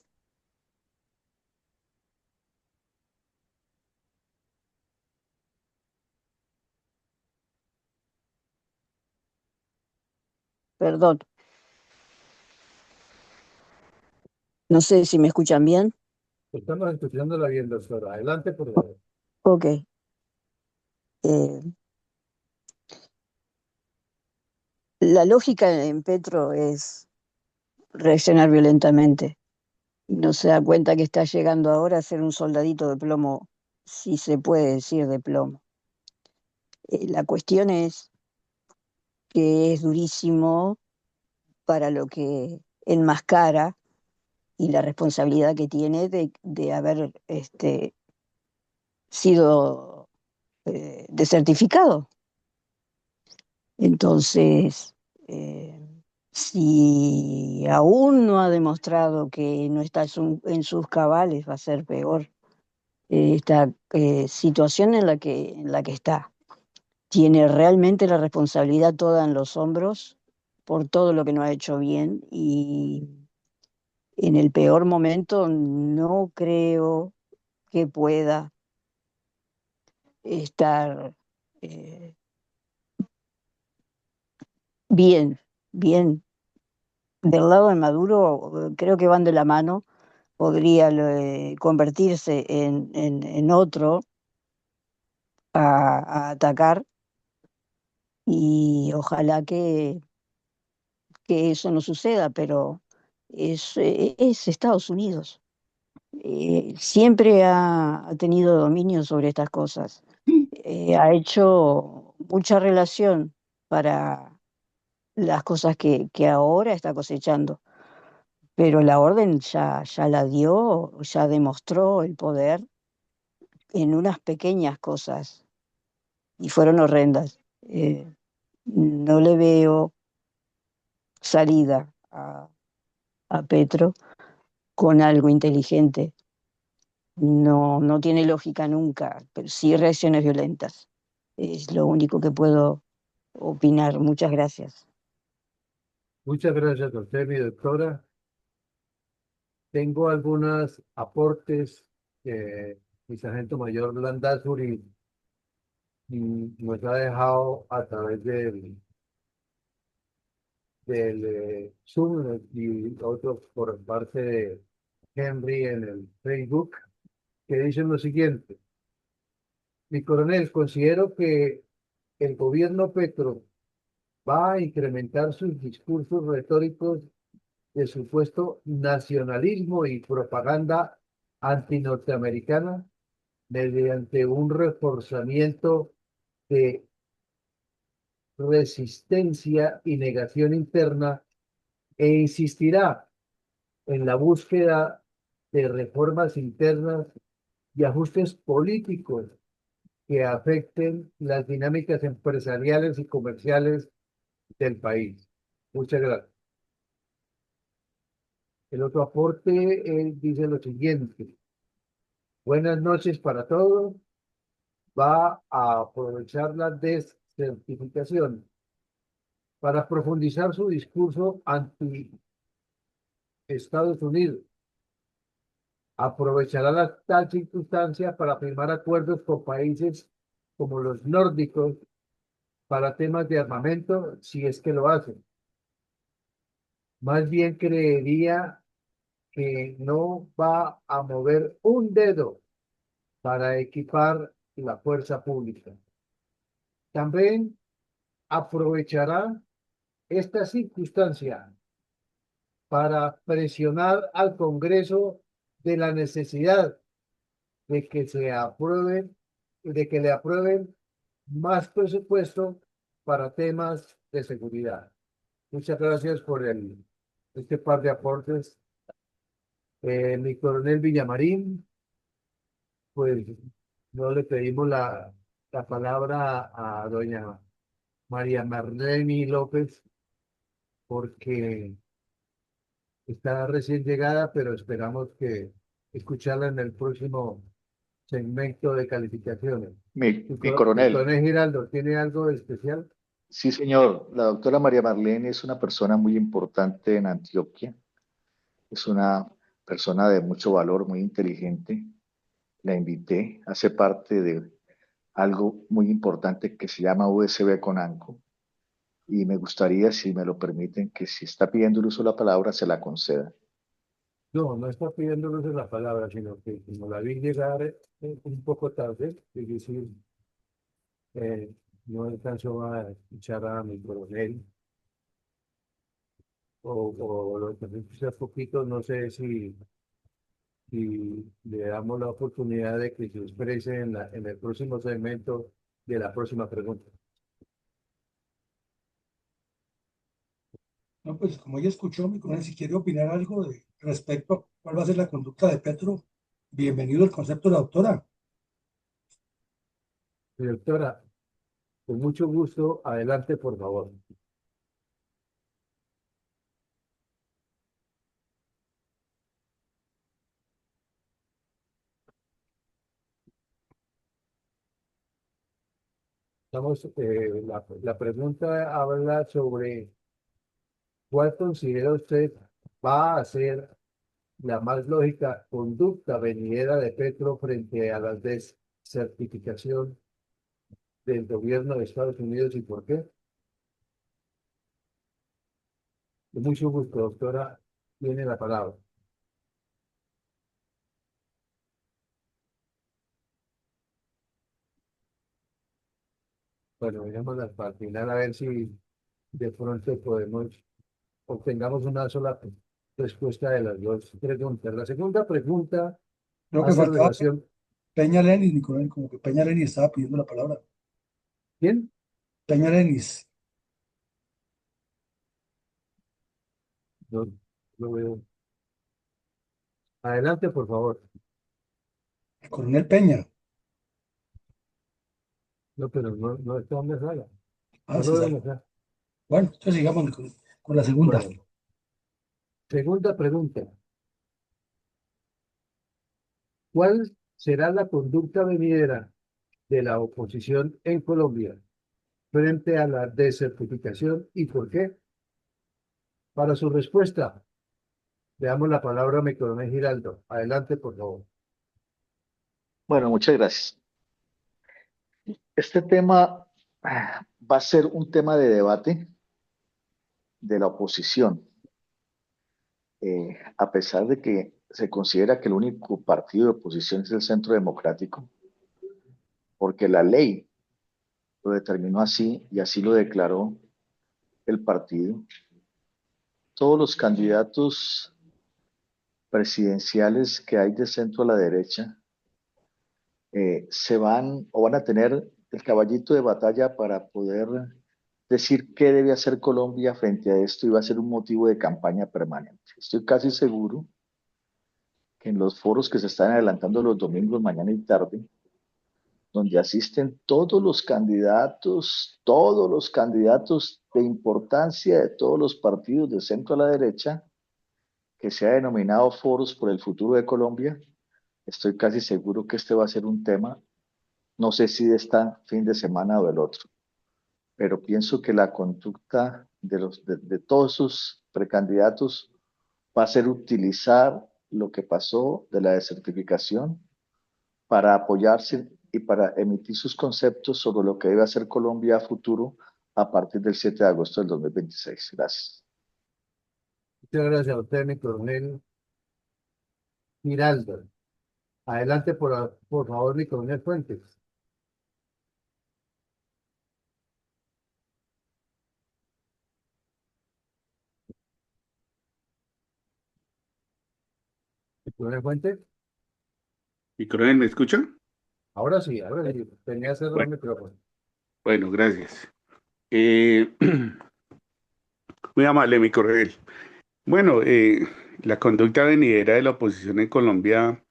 Speaker 8: Perdón. No sé si me escuchan bien.
Speaker 2: estamos escuchándola bien, doctora. Adelante, por favor.
Speaker 8: Ok. Eh, la lógica en Petro es reaccionar violentamente. No se da cuenta que está llegando ahora a ser un soldadito de plomo, si se puede decir de plomo. La cuestión es que es durísimo para lo que enmascara y la responsabilidad que tiene de haber sido desertificado. Entonces, eh, si aún no ha demostrado que no está en sus cabales, va a ser peor esta situación en la que está. Tiene realmente la responsabilidad toda en los hombros por todo lo que no ha hecho bien y en el peor momento no creo que pueda estar eh, bien, bien. Del lado de Maduro creo que van de la mano, podría convertirse en otro a atacar y ojalá que eso no suceda, pero es Estados Unidos. Siempre ha tenido dominio sobre estas cosas. Ha hecho mucha relación para las cosas que ahora está cosechando, pero la orden ya la dio, ya demostró el poder en unas pequeñas cosas y fueron horrendas. No le veo salida a Petro con algo inteligente. No, no tiene lógica nunca, pero sí reacciones violentas. Es lo único que puedo opinar. Muchas gracias.
Speaker 2: Muchas gracias, doctor, mi doctora. Tengo algunos aportes que mi sargento mayor Landazuri nos ha dejado a través del Zoom y otros por parte de Henry en el Facebook, que dicen lo siguiente. Mi coronel, considero que el gobierno Petro va a incrementar sus discursos retóricos de supuesto nacionalismo y propaganda antinorteamericana mediante un reforzamiento de resistencia y negación interna e insistirá en la búsqueda de reformas internas y ajustes políticos que afecten las dinámicas empresariales y comerciales del país. Muchas gracias. El otro aporte dice lo siguiente. Buenas noches para todos. Va a aprovechar la descertificación para profundizar su discurso anti Estados Unidos. Aprovechará la tal circunstancia para firmar acuerdos con países como los nórdicos para temas de armamento, si es que lo hacen. Más bien creería que no va a mover un dedo para equipar la fuerza pública. También aprovechará esta circunstancia para presionar al Congreso de la necesidad de que se aprueben, de que le aprueben más presupuesto para temas de seguridad. Muchas gracias por este par de aportes. Mi coronel Villamarín, pues no le pedimos la palabra a doña María Marlene López porque está recién llegada, pero esperamos que escucharla en el próximo segmento de calificaciones.
Speaker 3: Mi
Speaker 2: El
Speaker 3: coronel,
Speaker 2: coronel Giraldo, ¿tiene algo especial?
Speaker 3: sí señor, la doctora María Marlene es una persona muy importante en Antioquia, es una persona de mucho valor, muy inteligente. La invité, hace parte de algo muy importante que se llama USB con ANCO y me gustaría, si me lo permiten, que si está pidiendo el uso de la palabra, se la conceda.
Speaker 2: No, no está pidiéndonos la palabra, sino que como la vi llegar un poco tarde, es decir, eh, no alcanzó a escuchar a mi coronel, o lo que hace poquito, no sé si le damos la oportunidad de que se exprese en el próximo segmento de la próxima pregunta.
Speaker 1: No, pues como ella escuchó, mi coronel, si quiere opinar algo respecto a cuál va a ser la conducta de Petro, bienvenido al concepto de la doctora.
Speaker 2: Doctora, con mucho gusto, adelante, por favor. La pregunta habla sobre cuál considera usted va a ser la más lógica conducta venidera de Petro frente a la desertificación del gobierno de Estados Unidos y por qué. Con mucho gusto, doctora, tiene la palabra. Bueno, miremos al final a ver si de pronto obtengamos una sola respuesta de las dos preguntas. La segunda pregunta
Speaker 1: Creo que
Speaker 2: hace
Speaker 1: faltaba
Speaker 2: relación.
Speaker 1: Peña Lenis, mi coronel, como que Peña Lenis estaba pidiendo la palabra.
Speaker 2: ¿Quién?
Speaker 1: Peña Lenis,
Speaker 2: No, no veo. Adelante, por favor.
Speaker 1: el coronel Peña.
Speaker 2: No, pero no está en la sala.
Speaker 1: Ah,
Speaker 2: No lo
Speaker 1: se
Speaker 2: veo en
Speaker 1: sale.
Speaker 2: la sala.
Speaker 1: Bueno, entonces sigamos mi coronel, con la segunda.
Speaker 2: Bueno, segunda pregunta. ¿Cuál será la conducta venidera de la oposición en Colombia frente a la desertificación y por qué? Para su respuesta, le damos la palabra a mi coronel Giraldo. Adelante, por favor.
Speaker 3: Bueno, muchas gracias. Este tema va a ser un tema de debate de la oposición, a pesar de que se considera que el único partido de oposición es el Centro Democrático, porque la ley lo determinó así y así lo declaró el partido. Todos los candidatos presidenciales que hay de centro a la derecha se van o van a tener el caballito de batalla para poder decir qué debe hacer Colombia frente a esto y va a ser un motivo de campaña permanente. Estoy casi seguro que en los foros que se están adelantando los domingos, mañana y tarde, donde asisten todos los candidatos de importancia de todos los partidos de centro a la derecha, que se ha denominado Foros por el Futuro de Colombia, estoy casi seguro que este va a ser un tema, no sé si de este fin de semana o del otro, pero pienso que la conducta de todos sus precandidatos va a ser utilizar lo que pasó de la desertificación para apoyarse y para emitir sus conceptos sobre lo que debe hacer Colombia a futuro a partir del 7 de agosto del 2026. Gracias.
Speaker 2: Muchas gracias a usted, mi coronel Giraldo. Adelante, por favor, mi coronel Fuentes. ¿Mi coronel Fuentes?
Speaker 4: ¿Mi coronel me escucha?
Speaker 2: Ahora sí, tenía cerrado el
Speaker 4: Bueno,
Speaker 2: micrófono.
Speaker 4: bueno, gracias. Eh, Muy amable, mi coronel. Bueno, la conducta venidera de la oposición en Colombia,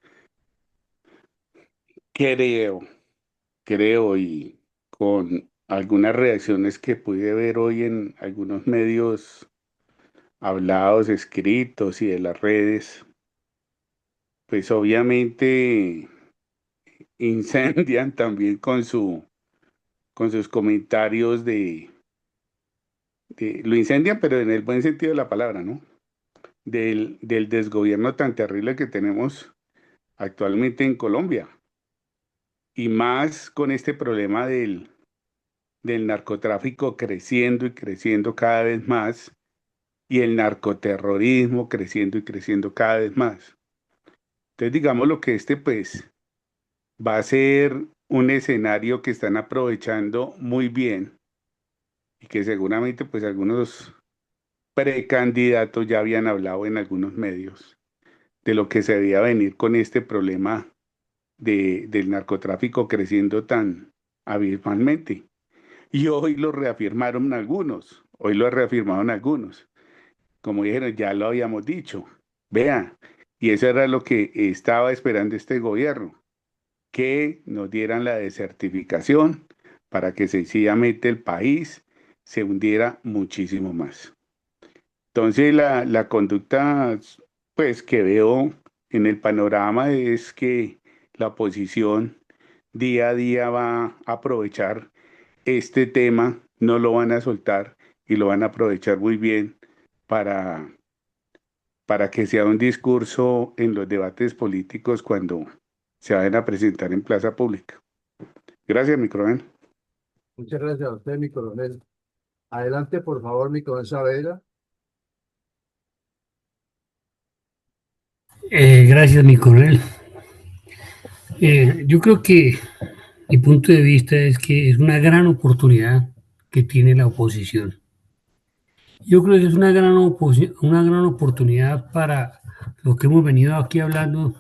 Speaker 4: creo, creo, y con algunas reacciones que pude ver hoy en algunos medios hablados, escritos y de las redes, pues obviamente incendian también con sus comentarios lo incendian, pero en el buen sentido de la palabra, ¿no? Del desgobierno tan terrible que tenemos actualmente en Colombia. Y más con este problema del narcotráfico creciendo y creciendo cada vez más, y el narcoterrorismo creciendo y creciendo cada vez más. Entonces, digamos lo que pues va a ser un escenario que están aprovechando muy bien y que seguramente pues algunos precandidatos ya habían hablado en algunos medios de lo que se debía venir con este problema del narcotráfico creciendo tan abismalmente. Y hoy lo reafirmaron algunos, hoy lo reafirmaron algunos. Como dijeron, ya lo habíamos dicho. Vea, y eso era lo que estaba esperando este gobierno, que nos dieran la desertificación para que sencillamente el país se hundiera muchísimo más. Entonces, la conducta, pues, que veo en el panorama es que la oposición día a día va a aprovechar este tema, no lo van a soltar y lo van a aprovechar muy bien para, para que sea un discurso en los debates políticos cuando se vayan a presentar en plaza pública. Gracias, mi coronel.
Speaker 2: Muchas gracias a usted, mi coronel. Adelante, por favor, mi coronel Saavedra.
Speaker 6: Gracias, mi coronel. Yo creo que mi punto de vista es que es una gran oportunidad que tiene la oposición. Yo creo que es una gran oportunidad para lo que hemos venido aquí hablando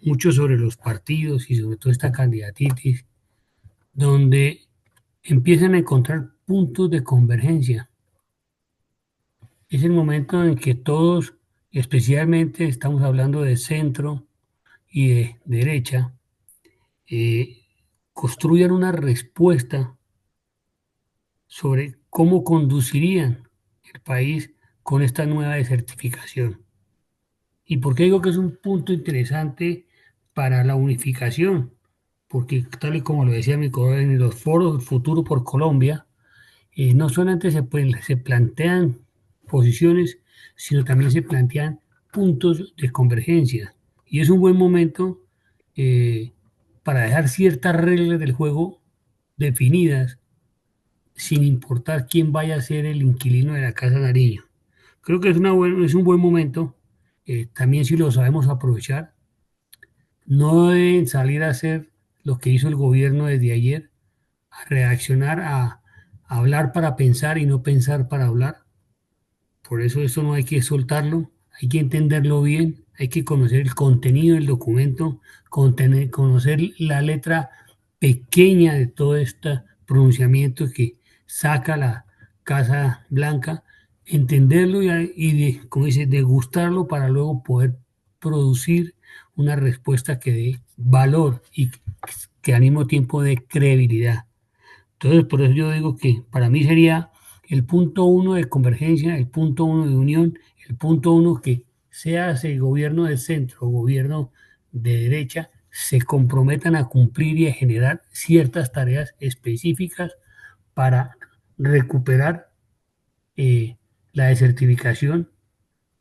Speaker 6: mucho sobre los partidos y sobre toda esta candidatitis, donde empiezan a encontrar puntos de convergencia. Es el momento en que todos, especialmente estamos hablando de centro y de derecha, eh, construyan una respuesta sobre cómo conducirían el país con esta nueva desertificación. ¿Y por qué digo que es un punto interesante para la unificación? Porque tal y como lo decía mi colega en los foros Futuro por Colombia, no solamente se plantean posiciones, sino también se plantean puntos de convergencia. Y es un buen momento eh, para dejar ciertas reglas del juego definidas, sin importar quién vaya a ser el inquilino de la Casa Nariño. Creo que es un buen momento, también si lo sabemos aprovechar. No deben salir a hacer lo que hizo el gobierno desde ayer, a reaccionar, a hablar para pensar y no pensar para hablar. Por eso eso no hay que soltarlo, hay que entenderlo bien, hay que conocer el contenido del documento, conocer la letra pequeña de todo este pronunciamiento que saca la Casa Blanca, entenderlo como dice, degustarlo para luego poder producir una respuesta que dé valor y que al mismo tiempo dé credibilidad. Entonces, por eso yo digo que para mí sería el punto uno de convergencia, el punto uno de unión, el punto uno que sea el gobierno de centro o gobierno de derecha, se comprometan a cumplir y a generar ciertas tareas específicas para recuperar la desertificación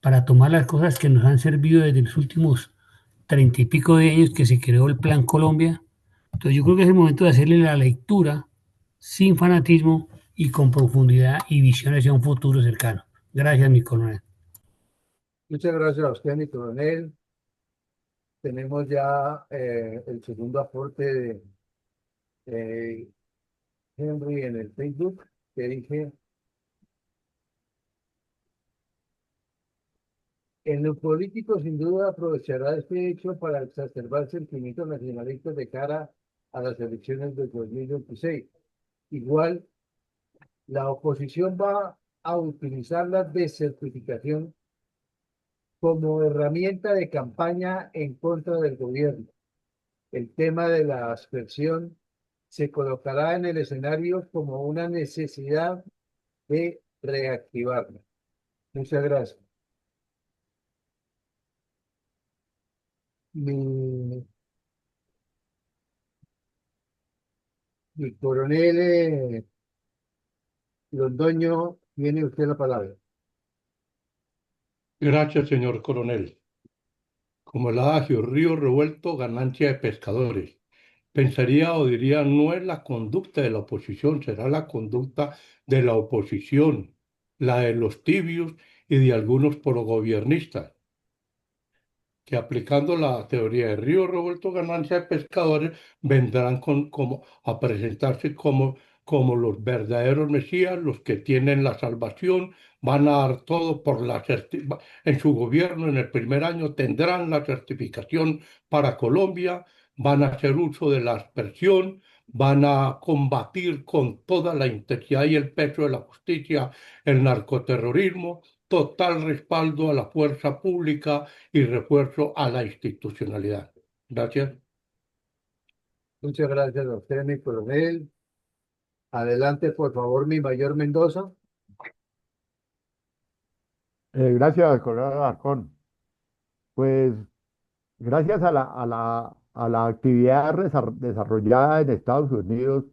Speaker 6: para tomar las cosas que nos han servido desde los últimos 30 y pico de años que se creó el Plan Colombia. Entonces yo creo que es el momento de hacerle la lectura sin fanatismo y con profundidad y visión hacia un futuro cercano. Gracias, mi coronel.
Speaker 2: Muchas gracias a usted, mi coronel. Tenemos ya el segundo aporte de Henry en el Facebook, que dije, en lo político sin duda aprovechará este hecho para exacerbar sentimientos nacionalistas de cara a las elecciones del 2026. Igual, la oposición va a utilizar la desertificación como herramienta de campaña en contra del gobierno. El tema de la aspersión se colocará en el escenario como una necesidad de reactivarla. Muchas gracias. Mi, mi coronel Londoño, tiene usted la palabra.
Speaker 7: Gracias, señor coronel. Como el adagio, río revuelto, ganancia de pescadores. Pensaría o diría, no es la conducta de la oposición, será la conducta de la oposición, la de los tibios y de algunos progobiernistas, que aplicando la teoría de río revuelto, ganancia de pescadores, vendrán a presentarse como los verdaderos mesías, los que tienen la salvación, van a dar todo por en su gobierno, en el primer año tendrán la certificación para Colombia, van a hacer uso de la aspersión, van a combatir con toda la intensidad y el peso de la justicia el narcoterrorismo, total respaldo a la fuerza pública y refuerzo a la institucionalidad. Gracias.
Speaker 2: Muchas gracias a usted, mi coronel. Adelante, por favor, mi mayor Mendoza.
Speaker 5: Gracias, coronel Alarcón. Pues gracias a la actividad desarrollada en Estados Unidos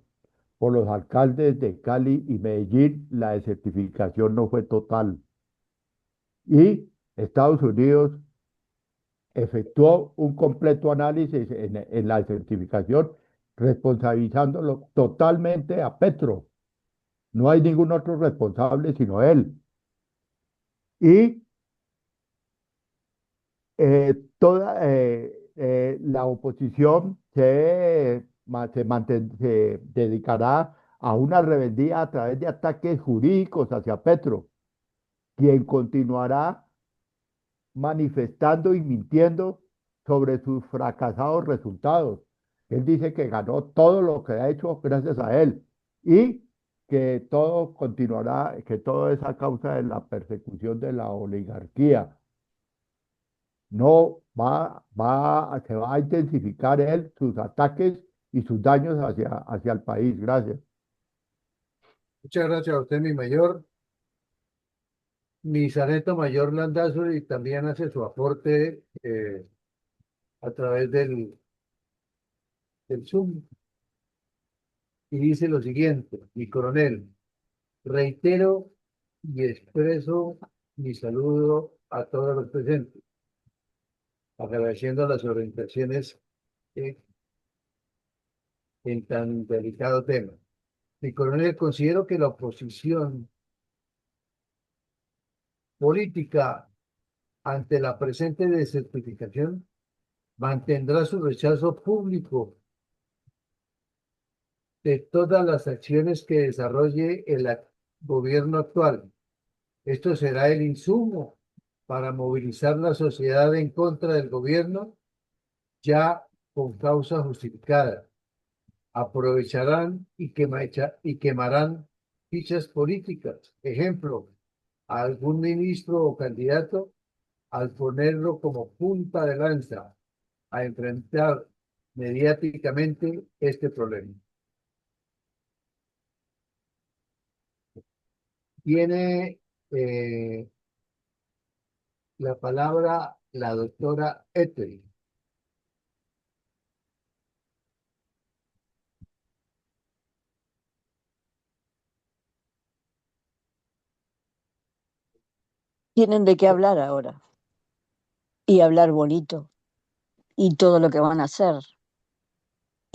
Speaker 5: por los alcaldes de Cali y Medellín, la desertificación no fue total. Y Estados Unidos efectuó un completo análisis en la desertificación, responsabilizándolo totalmente a Petro. No hay ningún otro responsable sino él. Y la oposición se dedicará a una rebeldía a través de ataques jurídicos hacia Petro, quien continuará manifestando y mintiendo sobre sus fracasados resultados. Él dice que ganó todo lo que ha hecho gracias a él y que todo continuará, que todo es a causa de la persecución de la oligarquía. No se va a intensificar él sus ataques y sus daños hacia el país. Gracias.
Speaker 2: Muchas gracias a usted, mi mayor. Mi sargento mayor Landazuri también hace su aporte a través del Zoom y dice lo siguiente, mi coronel, reitero y expreso mi saludo a todos los presentes, agradeciendo las orientaciones eh, en tan delicado tema. Mi coronel, considero que la oposición política ante la presente desertificación mantendrá su rechazo público de todas las acciones que desarrolle el gobierno actual. Esto será el insumo para movilizar la sociedad en contra del gobierno ya con causa justificada. Aprovecharán y quemarán fichas políticas. Ejemplo, a algún ministro o candidato al ponerlo como punta de lanza a enfrentar mediáticamente este problema. Tiene la palabra la doctora Ethel.
Speaker 8: Tienen de qué hablar ahora y hablar bonito y todo lo que van a hacer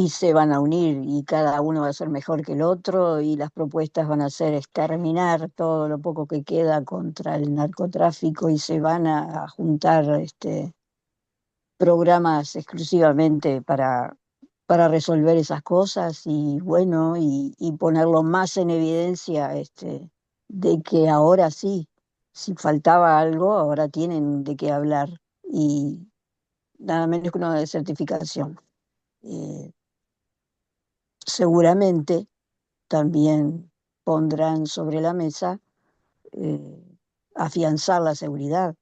Speaker 8: y se van a unir y cada uno va a ser mejor que el otro y las propuestas van a ser exterminar todo lo poco que queda contra el narcotráfico y se van a juntar programas exclusivamente para resolver esas cosas y bueno, y ponerlo más en evidencia de que ahora sí, si faltaba algo, ahora tienen de qué hablar y nada menos que una desertificación. Eh, Seguramente también pondrán sobre la mesa eh, afianzar la seguridad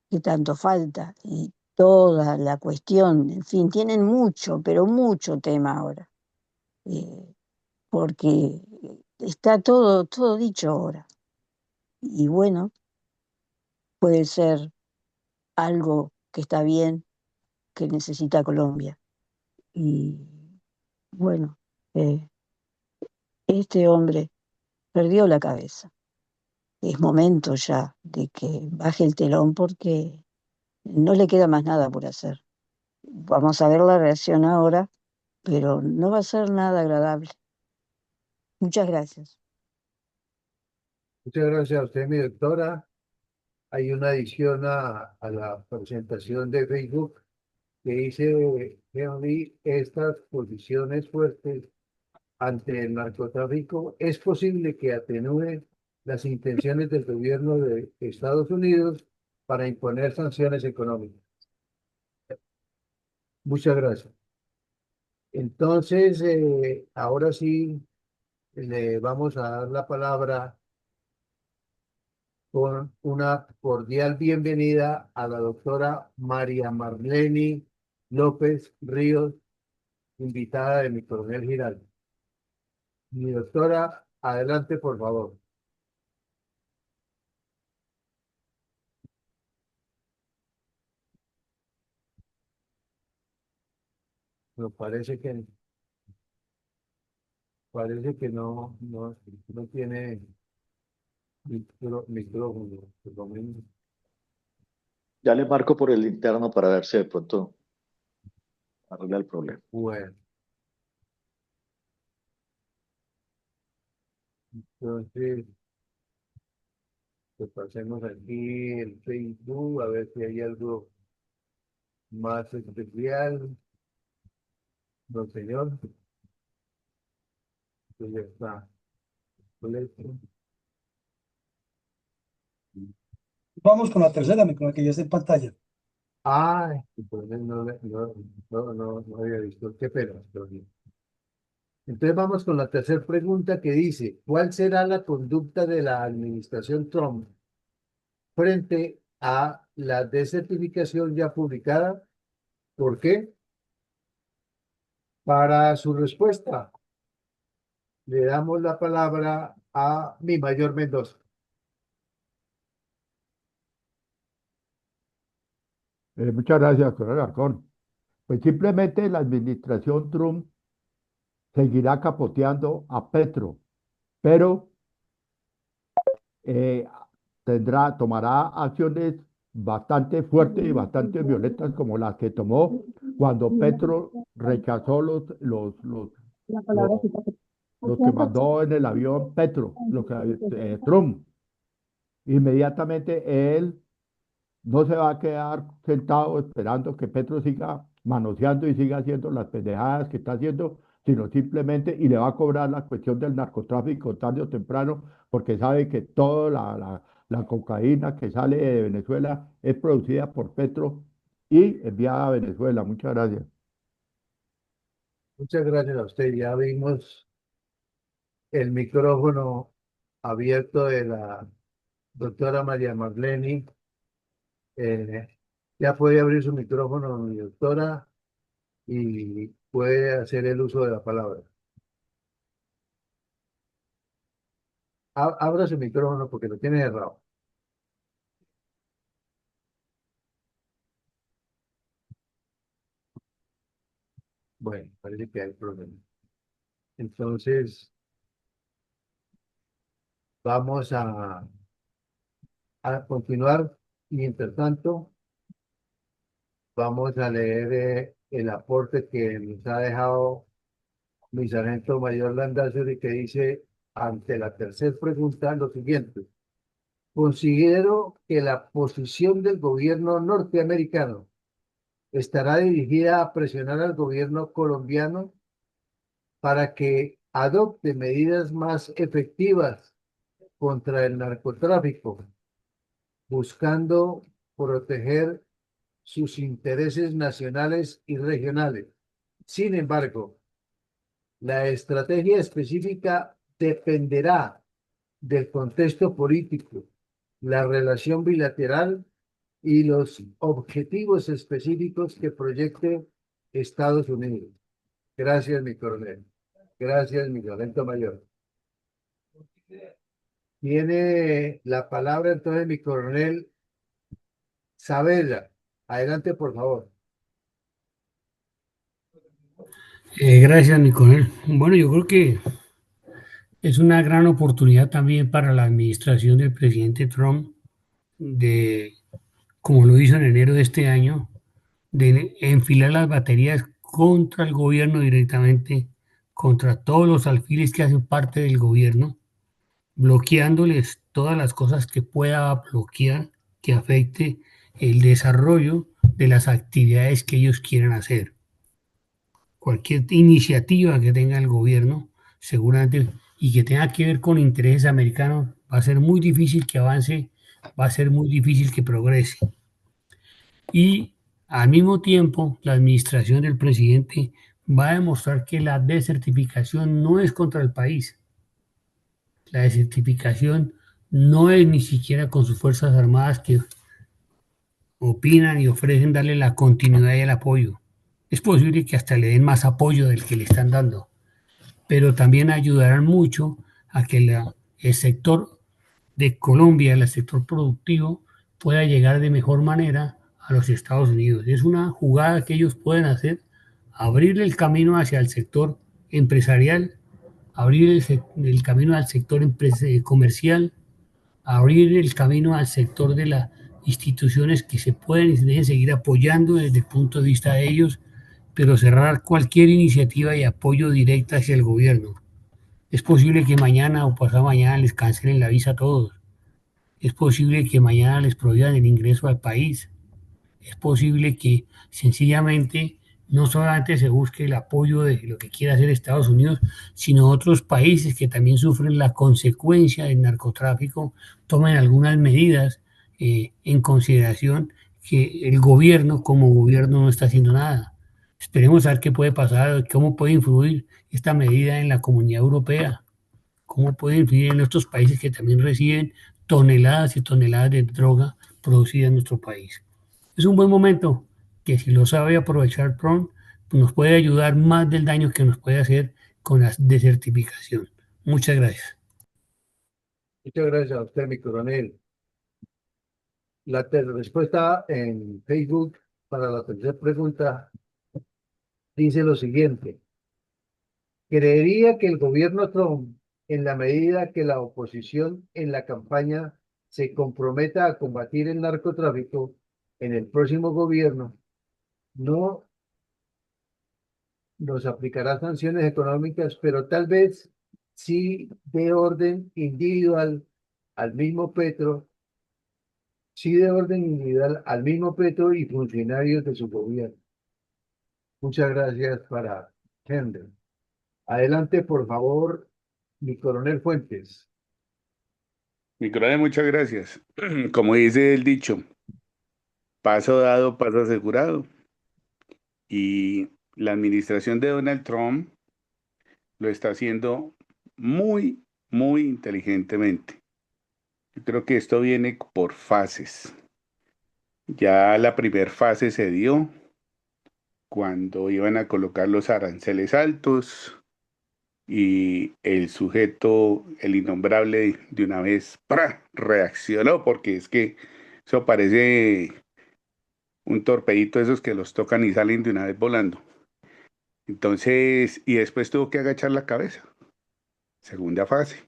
Speaker 8: que tanto falta y toda la cuestión, en fin, tienen mucho, pero mucho tema ahora, eh, porque está todo dicho ahora. Y bueno, puede ser algo que está bien, que necesita Colombia. Y bueno, eh, este hombre perdió la cabeza. Es momento ya de que baje el telón porque no le queda más nada por hacer. Vamos a ver la reacción ahora, pero no va a ser nada agradable. Muchas gracias.
Speaker 2: Muchas gracias a usted, mi doctora. Hay una adición a la presentación de Facebook que dice, Henry, estas posiciones fuertes ante el narcotráfico es posible que atenúe las intenciones del gobierno de Estados Unidos para imponer sanciones económicas. Muchas gracias. Entonces, ahora sí, le vamos a dar la palabra con una cordial bienvenida a la doctora María Marlene López Ríos, invitada de mi coronel Giraldo. Mi doctora, adelante, por favor. Me parece que no tiene micrófono, por lo menos.
Speaker 3: Ya le marco por el interno para ver si de pronto arregla el problema.
Speaker 2: Bueno, entonces, pues pasemos aquí el Facebook, a ver si hay algo más especial. No, señor. Pues ya está. Completo.
Speaker 1: Vamos con la tercera, con la que ya está en pantalla.
Speaker 2: Ay, pues no había visto. Qué pena. Pero bien. Entonces vamos con la tercera pregunta que dice, ¿cuál será la conducta de la administración Trump frente a la desertificación ya publicada? ¿Por qué? Para su respuesta, le damos la palabra a mi mayor Mendoza.
Speaker 5: Muchas gracias, doctor Alarcón. Pues simplemente la administración Trump seguirá capoteando a Petro, pero eh, tomará acciones bastante fuertes y bastante violentas como las que tomó cuando Petro rechazó los que mandó en el avión Petro, Trump. Inmediatamente él no se va a quedar sentado esperando que Petro siga manoseando y siga haciendo las pendejadas que está haciendo, sino simplemente, y le va a cobrar la cuestión del narcotráfico tarde o temprano, porque sabe que toda la cocaína que sale de Venezuela es producida por Petro y enviada a Venezuela. Muchas gracias.
Speaker 2: Muchas gracias a usted. Ya vimos el micrófono abierto de la doctora María Marlene. Eh, ya puede abrir su micrófono, mi doctora, y puede hacer el uso de la palabra. Abra su micrófono porque lo tiene cerrado. Bueno, parece que hay problema. Entonces, vamos a continuar. Mientras tanto, vamos a leer el aporte que nos ha dejado mi sargento mayor Landazuri, que dice, ante la tercera pregunta, lo siguiente. Considero que la posición del gobierno norteamericano estará dirigida a presionar al gobierno colombiano para que adopte medidas más efectivas contra el narcotráfico, buscando proteger sus intereses nacionales y regionales. Sin embargo, la estrategia específica dependerá del contexto político, la relación bilateral y los objetivos específicos que proyecte Estados Unidos. Gracias, mi coronel. Gracias, mi sargento mayor. Tiene la palabra entonces mi coronel Saavedra. Adelante, por favor.
Speaker 6: Gracias, Nicolás. Bueno, yo creo que es una gran oportunidad también para la administración del presidente Trump de, como lo hizo en enero de este año, de enfilar las baterías contra el gobierno directamente, contra todos los alfiles que hacen parte del gobierno, bloqueándoles todas las cosas que pueda bloquear, que afecte el desarrollo de las actividades que ellos quieran hacer. Cualquier iniciativa que tenga el gobierno, seguramente, y que tenga que ver con intereses americanos, va a ser muy difícil que avance, va a ser muy difícil que progrese. Y al mismo tiempo, la administración del presidente va a demostrar que la desertificación no es contra el país. La desertificación no es ni siquiera con sus Fuerzas Armadas que opinan y ofrecen darle la continuidad y el apoyo. Es posible que hasta le den más apoyo del que le están dando, pero también ayudarán mucho a que el sector de Colombia, el sector productivo, pueda llegar de mejor manera a los Estados Unidos. Es una jugada que ellos pueden hacer, abrirle el camino hacia el sector empresarial, abrir el camino al sector comercial, abrir el camino al sector de las instituciones que se pueden y se deben seguir apoyando desde el punto de vista de ellos, pero cerrar cualquier iniciativa y apoyo directa hacia el gobierno. Es posible que mañana o pasado mañana les cancelen la visa a todos. Es posible que mañana les prohíban el ingreso al país. Es posible que sencillamente no solamente se busque el apoyo de lo que quiere hacer Estados Unidos, sino otros países que también sufren la consecuencia del narcotráfico tomen algunas medidas en consideración que el gobierno como gobierno no está haciendo nada. Esperemos a ver qué puede pasar, cómo puede influir esta medida en la Comunidad Europea, cómo puede influir en estos países que también reciben toneladas y toneladas de droga producida en nuestro país. Es un buen momento que si lo sabe aprovechar Trump, pues nos puede ayudar más del daño que nos puede hacer con la desertificación. Muchas gracias.
Speaker 2: Muchas gracias a usted, mi coronel. La respuesta en Facebook para la tercera pregunta dice lo siguiente. Creería que el gobierno Trump, en la medida que la oposición en la campaña se comprometa a combatir el narcotráfico en el próximo gobierno, no nos aplicará sanciones económicas, pero tal vez sí de orden individual al mismo Petro, sí de orden individual al mismo Petro y funcionarios de su gobierno. Muchas gracias para Henry. Adelante, por favor, mi coronel Fuentes.
Speaker 4: Mi coronel, muchas gracias. Como dice el dicho, paso dado, paso asegurado. Y la administración de Donald Trump lo está haciendo muy, muy inteligentemente. Yo creo que esto viene por fases. Ya la primera fase se dio cuando iban a colocar los aranceles altos y el sujeto, el innombrable, de una vez ¡pra! Reaccionó, porque es que eso parece un torpedito de esos que los tocan y salen de una vez volando. Entonces, y después tuvo que agachar la cabeza. Segunda fase.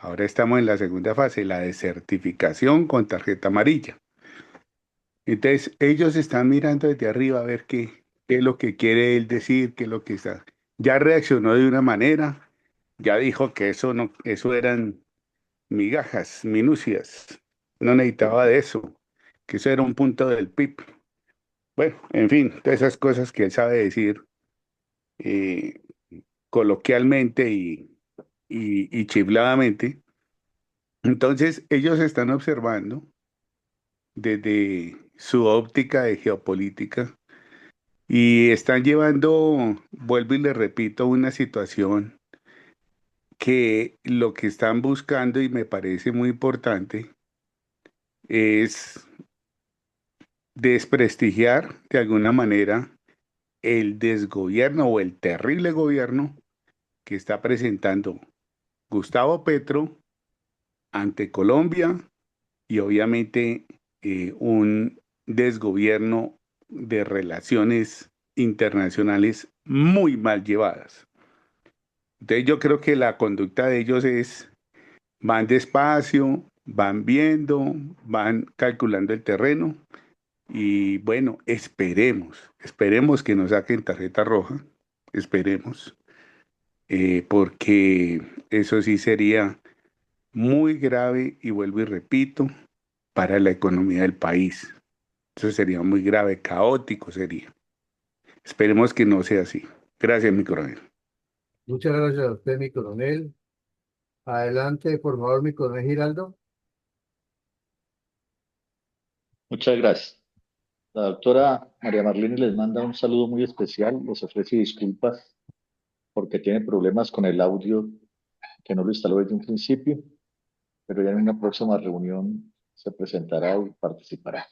Speaker 4: Ahora estamos en la segunda fase, la desertificación con tarjeta amarilla. Entonces, ellos están mirando desde arriba a ver qué es lo que quiere él decir, qué es lo que está. Ya reaccionó de una manera, ya dijo que eso no, eso eran migajas, minucias. No necesitaba de eso, que eso era un punto del PIB. Bueno, en fin, todas esas cosas que él sabe decir eh, coloquialmente y chifladamente. Entonces, ellos están observando desde su óptica de geopolítica y están llevando, vuelvo y le repito, una situación que lo que están buscando y me parece muy importante es desprestigiar de alguna manera el desgobierno o el terrible gobierno que está presentando Gustavo Petro ante Colombia y obviamente un desgobierno de relaciones internacionales muy mal llevadas. Entonces yo creo que la conducta de ellos es, van despacio, van viendo, van calculando el terreno y bueno, esperemos que nos saquen tarjeta roja, esperemos, porque eso sí sería muy grave y vuelvo y repito, para la economía del país. Eso sería muy grave, caótico sería. Esperemos que no sea así. Gracias, mi coronel.
Speaker 2: Muchas gracias a usted, mi coronel. Adelante, por favor, mi coronel Giraldo.
Speaker 3: Muchas gracias. La doctora María Marlene les manda un saludo muy especial, les ofrece disculpas porque tiene problemas con el audio que no lo instaló desde un principio, pero ya en una próxima reunión se presentará y participará.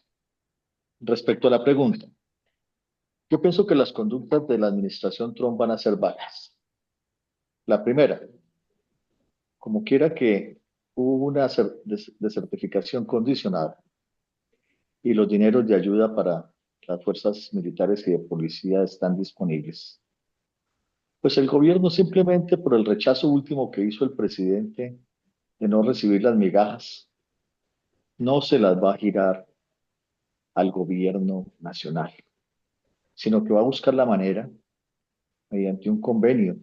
Speaker 3: Respecto a la pregunta, yo pienso que las conductas de la administración Trump van a ser varias. La primera, como quiera que hubo una desertificación condicionada y los dineros de ayuda para las fuerzas militares y de policía están disponibles, pues el gobierno simplemente por el rechazo último que hizo el presidente de no recibir las migajas, no se las va a girar al gobierno nacional, sino que va a buscar la manera, mediante un convenio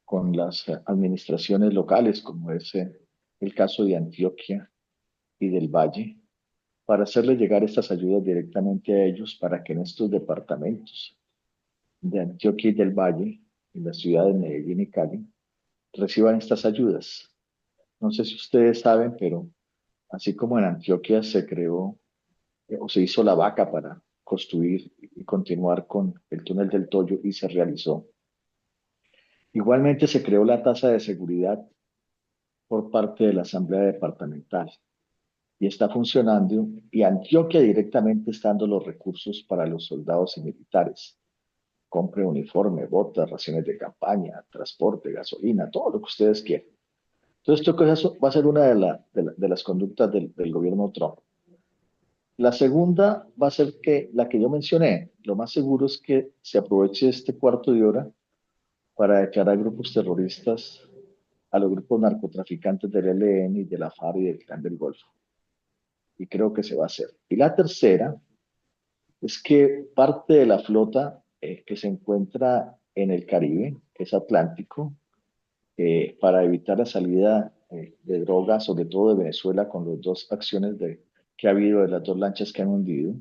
Speaker 3: con las administraciones locales, como es el caso de Antioquia y del Valle, para hacerle llegar estas ayudas directamente a ellos para que en estos departamentos de Antioquia y del Valle, en las ciudades de Medellín y Cali, reciban estas ayudas. No sé si ustedes saben, pero así como en Antioquia se creó o se hizo la vaca para construir y continuar con el túnel del Toyo y se realizó. Igualmente se creó la tasa de seguridad por parte de la Asamblea Departamental y está funcionando y Antioquia directamente está dando los recursos para los soldados y militares. Compre uniforme, botas, raciones de campaña, transporte, gasolina, todo lo que ustedes quieran. Entonces, esto va a ser una de las conductas del gobierno Trump. La segunda va a ser que la que yo mencioné, lo más seguro es que se aproveche este cuarto de hora para declarar grupos terroristas a los grupos narcotraficantes del ELN y de la FARC y del Clan del Golfo. Y creo que se va a hacer. Y la tercera es que parte de la flota que se encuentra en el Caribe, que es Atlántico, para evitar la salida de drogas, sobre todo de Venezuela, con las dos acciones que ha habido de las dos lanchas que han hundido.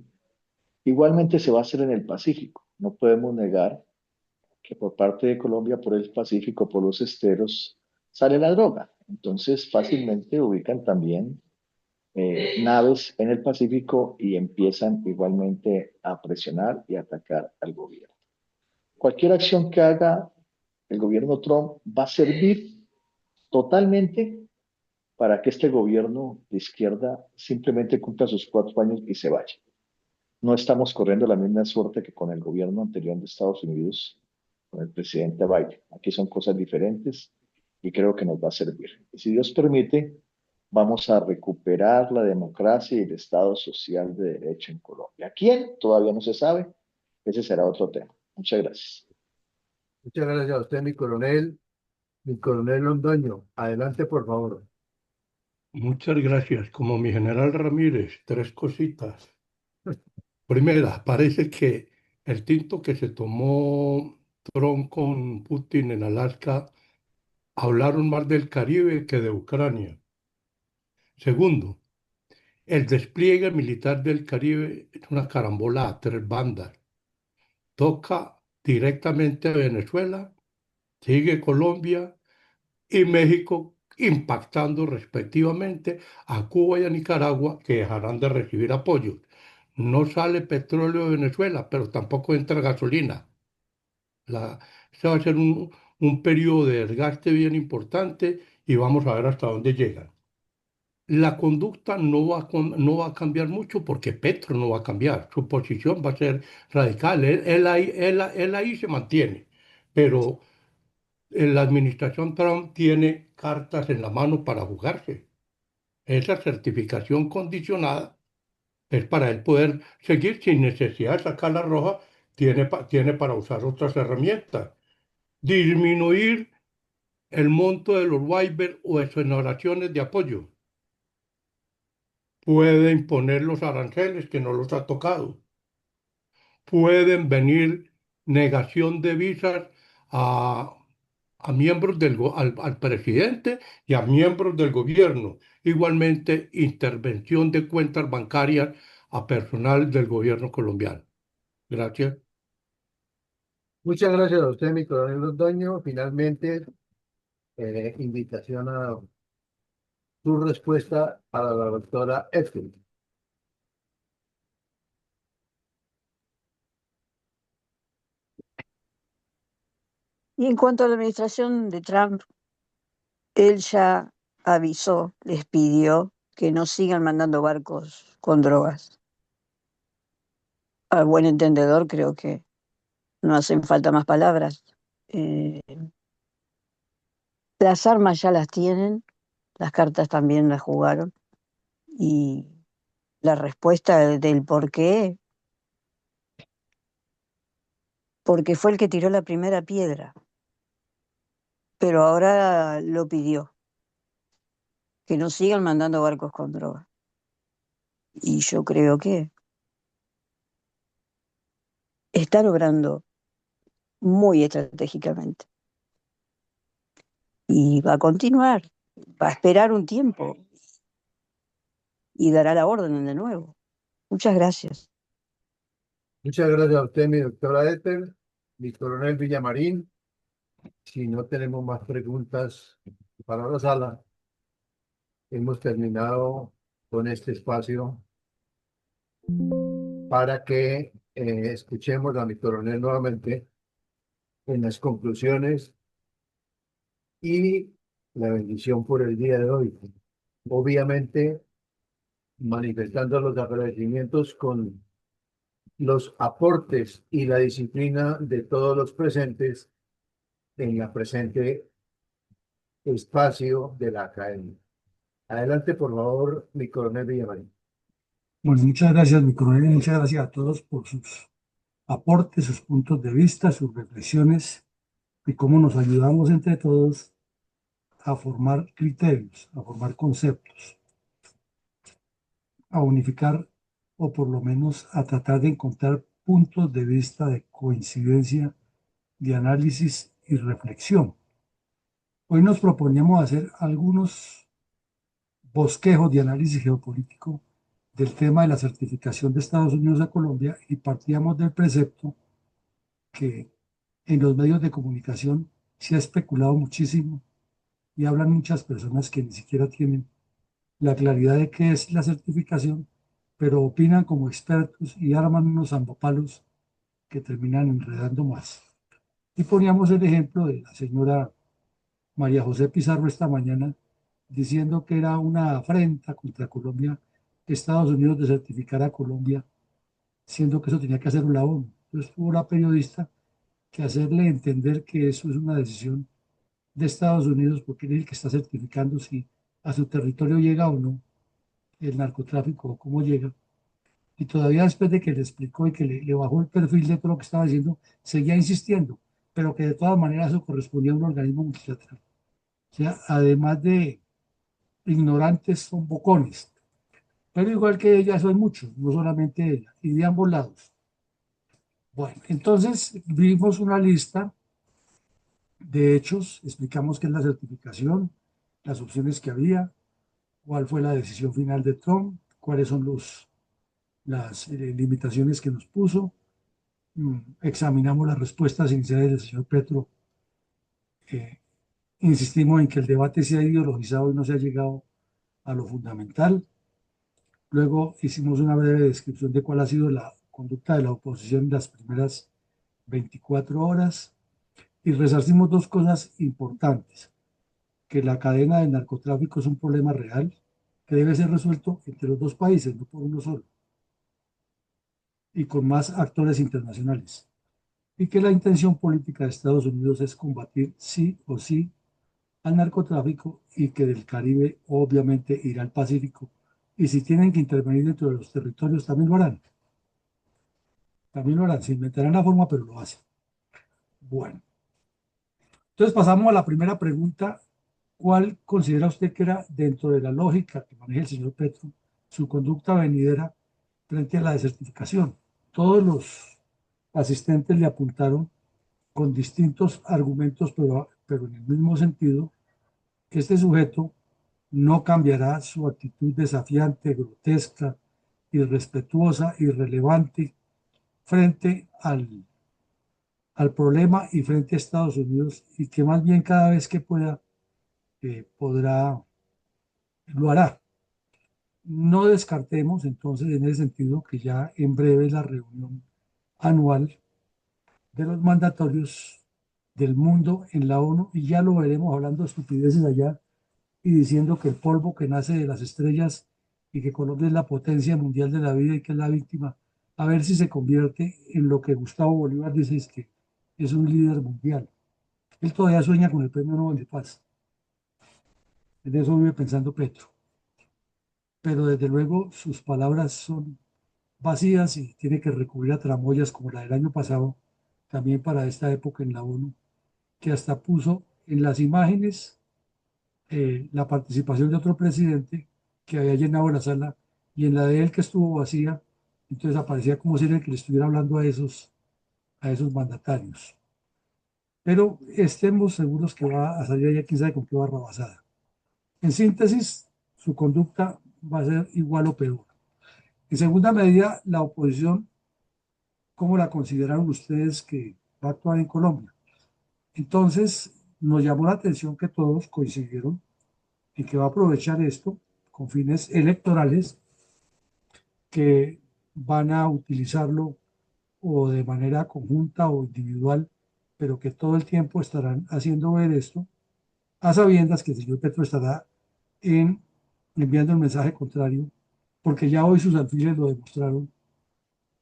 Speaker 3: Igualmente se va a hacer en el Pacífico. No podemos negar que por parte de Colombia, por el Pacífico, por los esteros, sale la droga. Entonces fácilmente ubican también naves en el Pacífico y empiezan igualmente a presionar y atacar al gobierno. Cualquier acción que haga el gobierno Trump va a servir totalmente para que este gobierno de izquierda simplemente cumpla sus 4 años y se vaya. No estamos corriendo la misma suerte que con el gobierno anterior de Estados Unidos, con el presidente Biden. Aquí son cosas diferentes y creo que nos va a servir. Y si Dios permite, vamos a recuperar la democracia y el Estado social de derecho en Colombia. ¿Quién? Todavía no se sabe. Ese será otro tema. Muchas gracias.
Speaker 2: Muchas gracias a usted, mi coronel. Mi coronel Londoño, adelante, por favor.
Speaker 7: Muchas gracias. Como mi general Ramírez, tres cositas. Primera, parece que el tinto que se tomó Trump con Putin en Alaska hablaron más del Caribe que de Ucrania. Segundo, el despliegue militar del Caribe es una carambola a tres bandas. Toca directamente a Venezuela, sigue Colombia y México, impactando respectivamente a Cuba y a Nicaragua, que dejarán de recibir apoyo. No sale petróleo de Venezuela, pero tampoco entra gasolina. Este va a ser un periodo de desgaste bien importante y vamos a ver hasta dónde llegan. La conducta no va a cambiar mucho porque Petro no va a cambiar. Su posición va a ser radical. Él ahí se mantiene. Pero la administración Trump tiene cartas en la mano para jugarse. Esa certificación condicionada es para él poder seguir sin necesidad de sacar la roja, tiene para usar otras herramientas. Disminuir el monto de los waivers o exoneraciones de apoyo. Puede imponer los aranceles que no los ha tocado. Pueden venir negación de visas a, a miembros al presidente y a miembros del gobierno. Igualmente, intervención de cuentas bancarias a personal del gobierno colombiano. Gracias.
Speaker 2: Muchas gracias a usted, mi coronel Londoño. Finalmente, invitación a su respuesta para la doctora Edfield.
Speaker 8: Y en cuanto a la administración de Trump, él ya avisó, les pidió que no sigan mandando barcos con drogas. Al buen entendedor creo que no hacen falta más palabras. Eh, las armas ya las tienen, las cartas también las jugaron y la respuesta del por qué, porque fue el que tiró la primera piedra, pero ahora lo pidió, que no sigan mandando barcos con droga. Y yo creo que están obrando muy estratégicamente y va a continuar, va a esperar un tiempo y dará la orden de nuevo. Muchas gracias.
Speaker 2: Muchas gracias a usted, mi doctora Ethel, mi coronel Villamarín. Si no tenemos más preguntas para la sala, hemos terminado con este espacio para que escuchemos a mi coronel nuevamente en las conclusiones y la bendición por el día de hoy. Obviamente, manifestando los agradecimientos con los aportes y la disciplina de todos los presentes en la presente espacio de la academia. Adelante, por favor, mi coronel Villamarín.
Speaker 1: Bueno, muchas gracias, mi coronel, y muchas gracias a todos por sus aportes, sus puntos de vista, sus reflexiones y cómo nos ayudamos entre todos a formar criterios, a formar conceptos, a unificar o por lo menos a tratar de encontrar puntos de vista de coincidencia, de análisis y reflexión. Hoy nos proponíamos hacer algunos bosquejos de análisis geopolítico del tema de la certificación de Estados Unidos a Colombia y partíamos del precepto que en los medios de comunicación se ha especulado muchísimo y hablan muchas personas que ni siquiera tienen la claridad de qué es la certificación, pero opinan como expertos y arman unos zambopalos que terminan enredando más. Y poníamos el ejemplo de la señora María José Pizarro esta mañana diciendo que era una afrenta contra Colombia que Estados Unidos de certificar a Colombia, siendo que eso tenía que hacer la ONU. Entonces tuvo la periodista que hacerle entender que eso es una decisión de Estados Unidos porque él es el que está certificando si a su territorio llega o no el narcotráfico o cómo llega. Y todavía después de que le explicó y que le bajó el perfil de todo lo que estaba diciendo, seguía insistiendo, pero que de todas maneras eso correspondía a un organismo multilateral. sea, además de ignorantes, son bocones. Pero igual que ella, son muchos, no solamente ella, y de ambos lados. Bueno, entonces vimos una lista de hechos, explicamos qué es la certificación, las opciones que había, cuál fue la decisión final de Trump, cuáles son las limitaciones que nos puso. Examinamos las respuestas iniciales del señor Petro. eh, Insistimos en que el debate se ha ideologizado y no se ha llegado a lo fundamental. Luego hicimos una breve descripción de cuál ha sido la conducta de la oposición en las primeras 24 horas y resarcimos dos cosas importantes: que la cadena del narcotráfico es un problema real que debe ser resuelto entre los dos países, no por uno solo, y con más actores internacionales, y que la intención política de Estados Unidos es combatir sí o sí al narcotráfico y que del Caribe obviamente irá al Pacífico. Y si tienen que intervenir dentro de los territorios, también lo harán. También lo harán, se inventarán la forma, pero lo hacen. Bueno, entonces pasamos a la primera pregunta. ¿Cuál considera usted que era, dentro de la lógica que maneja el señor Petro, su conducta venidera frente a la desertificación? Todos los asistentes le apuntaron con distintos argumentos, pero en el mismo sentido, que este sujeto no cambiará su actitud desafiante, grotesca, irrespetuosa, irrelevante frente al problema y frente a Estados Unidos, y que más bien cada vez que pueda, lo hará. No descartemos entonces en ese sentido que ya en breve la reunión anual de los mandatorios del mundo en la ONU, y ya lo veremos hablando estupideces allá y diciendo que el polvo que nace de las estrellas y que Colombia es la potencia mundial de la vida y que es la víctima, a ver si se convierte en lo que Gustavo Bolívar dice, es que es un líder mundial. Él todavía sueña con el premio Nobel de Paz. En eso vive pensando Petro. Pero desde luego sus palabras son vacías y tiene que recurrir a tramoyas como la del año pasado, también para esta época en la ONU, que hasta puso en las imágenes la participación de otro presidente que había llenado la sala, y en la de él, que estuvo vacía, entonces aparecía como si era el que le estuviera hablando a esos mandatarios. Pero estemos seguros que va a salir allá quién sabe con qué barra basada. En síntesis, su conducta va a ser igual o peor. En segunda medida, la oposición, ¿cómo la consideraron ustedes que va a actuar en Colombia? Entonces, nos llamó la atención que todos coincidieron en que va a aprovechar esto con fines electorales, que van a utilizarlo o de manera conjunta o individual, pero que todo el tiempo estarán haciendo ver esto, a sabiendas que el señor Petro estará en, enviando el mensaje contrario, porque ya hoy sus alfiles lo demostraron,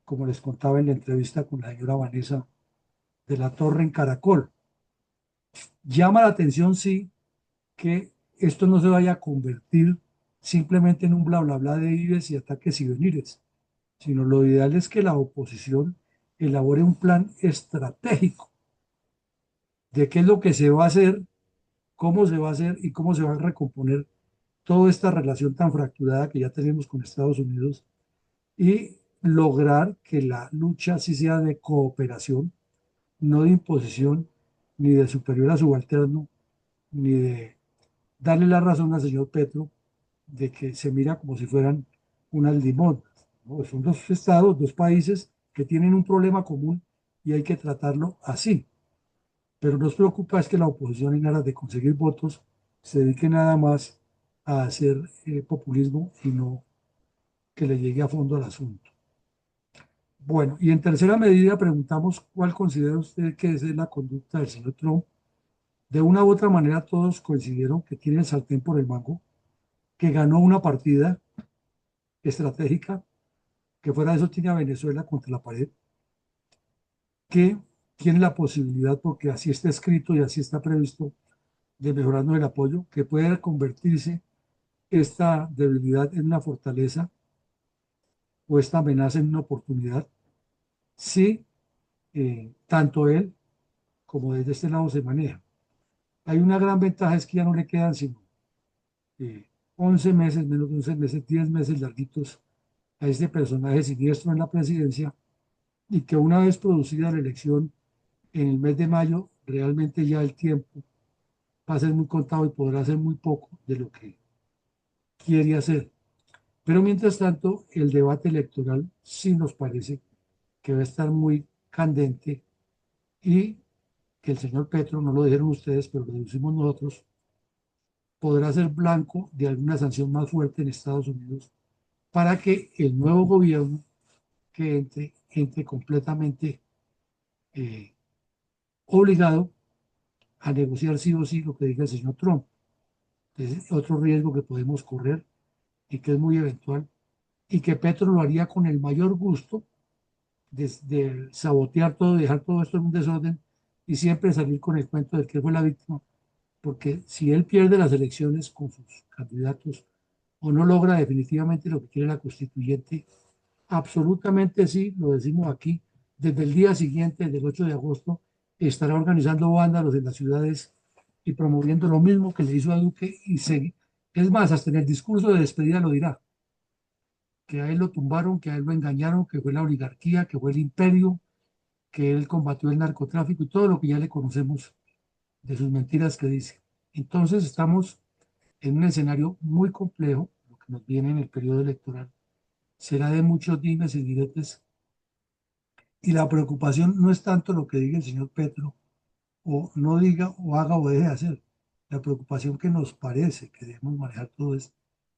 Speaker 1: como les contaba en la entrevista con la señora Vanessa de la Torre en Caracol. Llama la atención, sí, que esto no se vaya a convertir simplemente en un bla bla bla de ires y ataques y venires, sino lo ideal es que la oposición elabore un plan estratégico de qué es lo que se va a hacer, cómo se va a hacer y cómo se va a recomponer toda esta relación tan fracturada que ya tenemos con Estados Unidos, y lograr que la lucha sí sea de cooperación, no de imposición, ni de superior a subalterno, ni de darle la razón al señor Petro de que se mira como si fueran unas limonas, ¿no? Son dos estados, dos países que tienen un problema común y hay que tratarlo así. Pero nos preocupa es que la oposición, en aras de conseguir votos, se dedique nada más a hacer populismo y no que le llegue a fondo al asunto. Bueno, y en tercera medida preguntamos cuál considera usted que es la conducta del señor Trump. De una u otra manera todos coincidieron que tiene el sartén por el mango, que ganó una partida estratégica, que fuera de eso tiene a Venezuela contra la pared, que tiene la posibilidad, porque así está escrito y así está previsto, de mejorarnos el apoyo, que puede convertirse esta debilidad en una fortaleza o esta amenaza en una oportunidad, si tanto él como desde este lado se maneja. Hay una gran ventaja, es que ya no le quedan sino 11 meses, menos de 11 meses, 10 meses larguitos a este personaje siniestro en la presidencia, y que una vez producida la elección en el mes de mayo, realmente ya el tiempo va a ser muy contado y podrá hacer muy poco de lo que quiere hacer. Pero mientras tanto, el debate electoral sí nos parece que va a estar muy candente, y que el señor Petro, no lo dijeron ustedes, pero lo decimos nosotros, podrá ser blanco de alguna sanción más fuerte en Estados Unidos para que el nuevo gobierno que entre completamente eh, obligado a negociar sí o sí lo que diga el señor Trump. Es otro riesgo que podemos correr y que es muy eventual, y que Petro lo haría con el mayor gusto de sabotear todo, dejar todo esto en un desorden y siempre salir con el cuento de que fue la víctima, porque si él pierde las elecciones con sus candidatos o no logra definitivamente lo que quiere la constituyente, absolutamente sí, lo decimos aquí, desde el día siguiente, del 8 de agosto, estará organizando vándalos en las ciudades y promoviendo lo mismo que le hizo a Duque, y es más, hasta en el discurso de despedida lo dirá, que a él lo tumbaron, que a él lo engañaron, que fue la oligarquía, que fue el imperio, que él combatió el narcotráfico y todo lo que ya le conocemos de sus mentiras que dice. Entonces estamos en un escenario muy complejo, lo que nos viene en el periodo electoral. Será de muchos dimes y diretes, y la preocupación no es tanto lo que diga el señor Petro, o no diga, o haga o deje de hacer. La preocupación que nos parece que debemos manejar todo es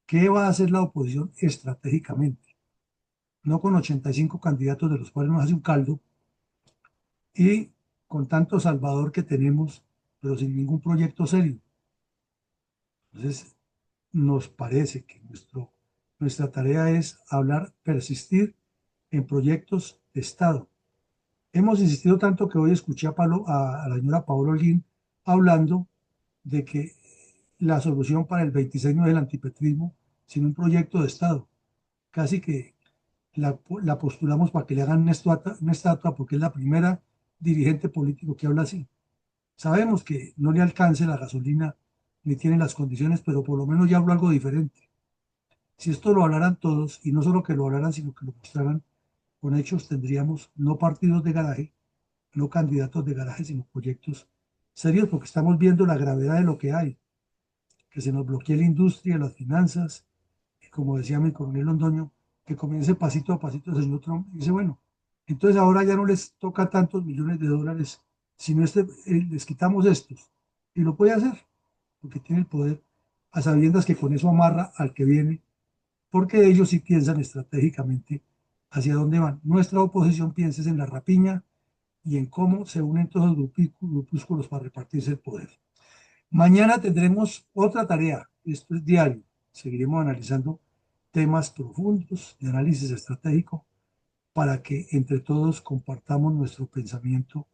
Speaker 1: qué va a hacer la oposición estratégicamente, no con 85 candidatos de los cuales nos hace un caldo, y con tanto Salvador que tenemos, pero sin ningún proyecto serio. Entonces, nos parece que nuestra tarea es hablar, persistir en proyectos de Estado. Hemos insistido tanto que hoy escuché a la señora Paola Holguín hablando de que la solución para el 26 no es el antipetrismo, sino un proyecto de Estado. Casi que la postulamos para que le hagan una estatua, porque es la primera dirigente político que habla así. Sabemos que no le alcance la gasolina ni tiene las condiciones, pero por lo menos ya habló algo diferente. Si esto lo hablaran todos, y no solo que lo hablaran, sino que lo mostraran con hechos, tendríamos no partidos de garaje, no candidatos de garaje, sino proyectos serios, porque estamos viendo la gravedad de lo que hay, que se nos bloquea la industria, las finanzas, y como decía mi coronel Londoño, que comience pasito a pasito el señor Trump, y dice, bueno, entonces ahora ya no les toca tantos millones de dólares, sino les quitamos estos, y lo puede hacer, porque tiene el poder, a sabiendas que con eso amarra al que viene, porque ellos sí piensan estratégicamente hacia dónde van. Nuestra oposición piensa en la rapiña y en cómo se unen todos los grupúsculos para repartirse el poder. Mañana tendremos otra tarea, esto es diario, seguiremos analizando temas profundos de análisis estratégico para que entre todos compartamos nuestro pensamiento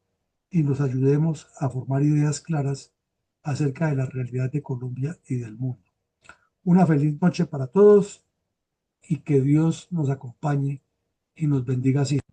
Speaker 1: y nos ayudemos a formar ideas claras acerca de la realidad de Colombia y del mundo. Una feliz noche para todos, y que Dios nos acompañe y nos bendiga siempre.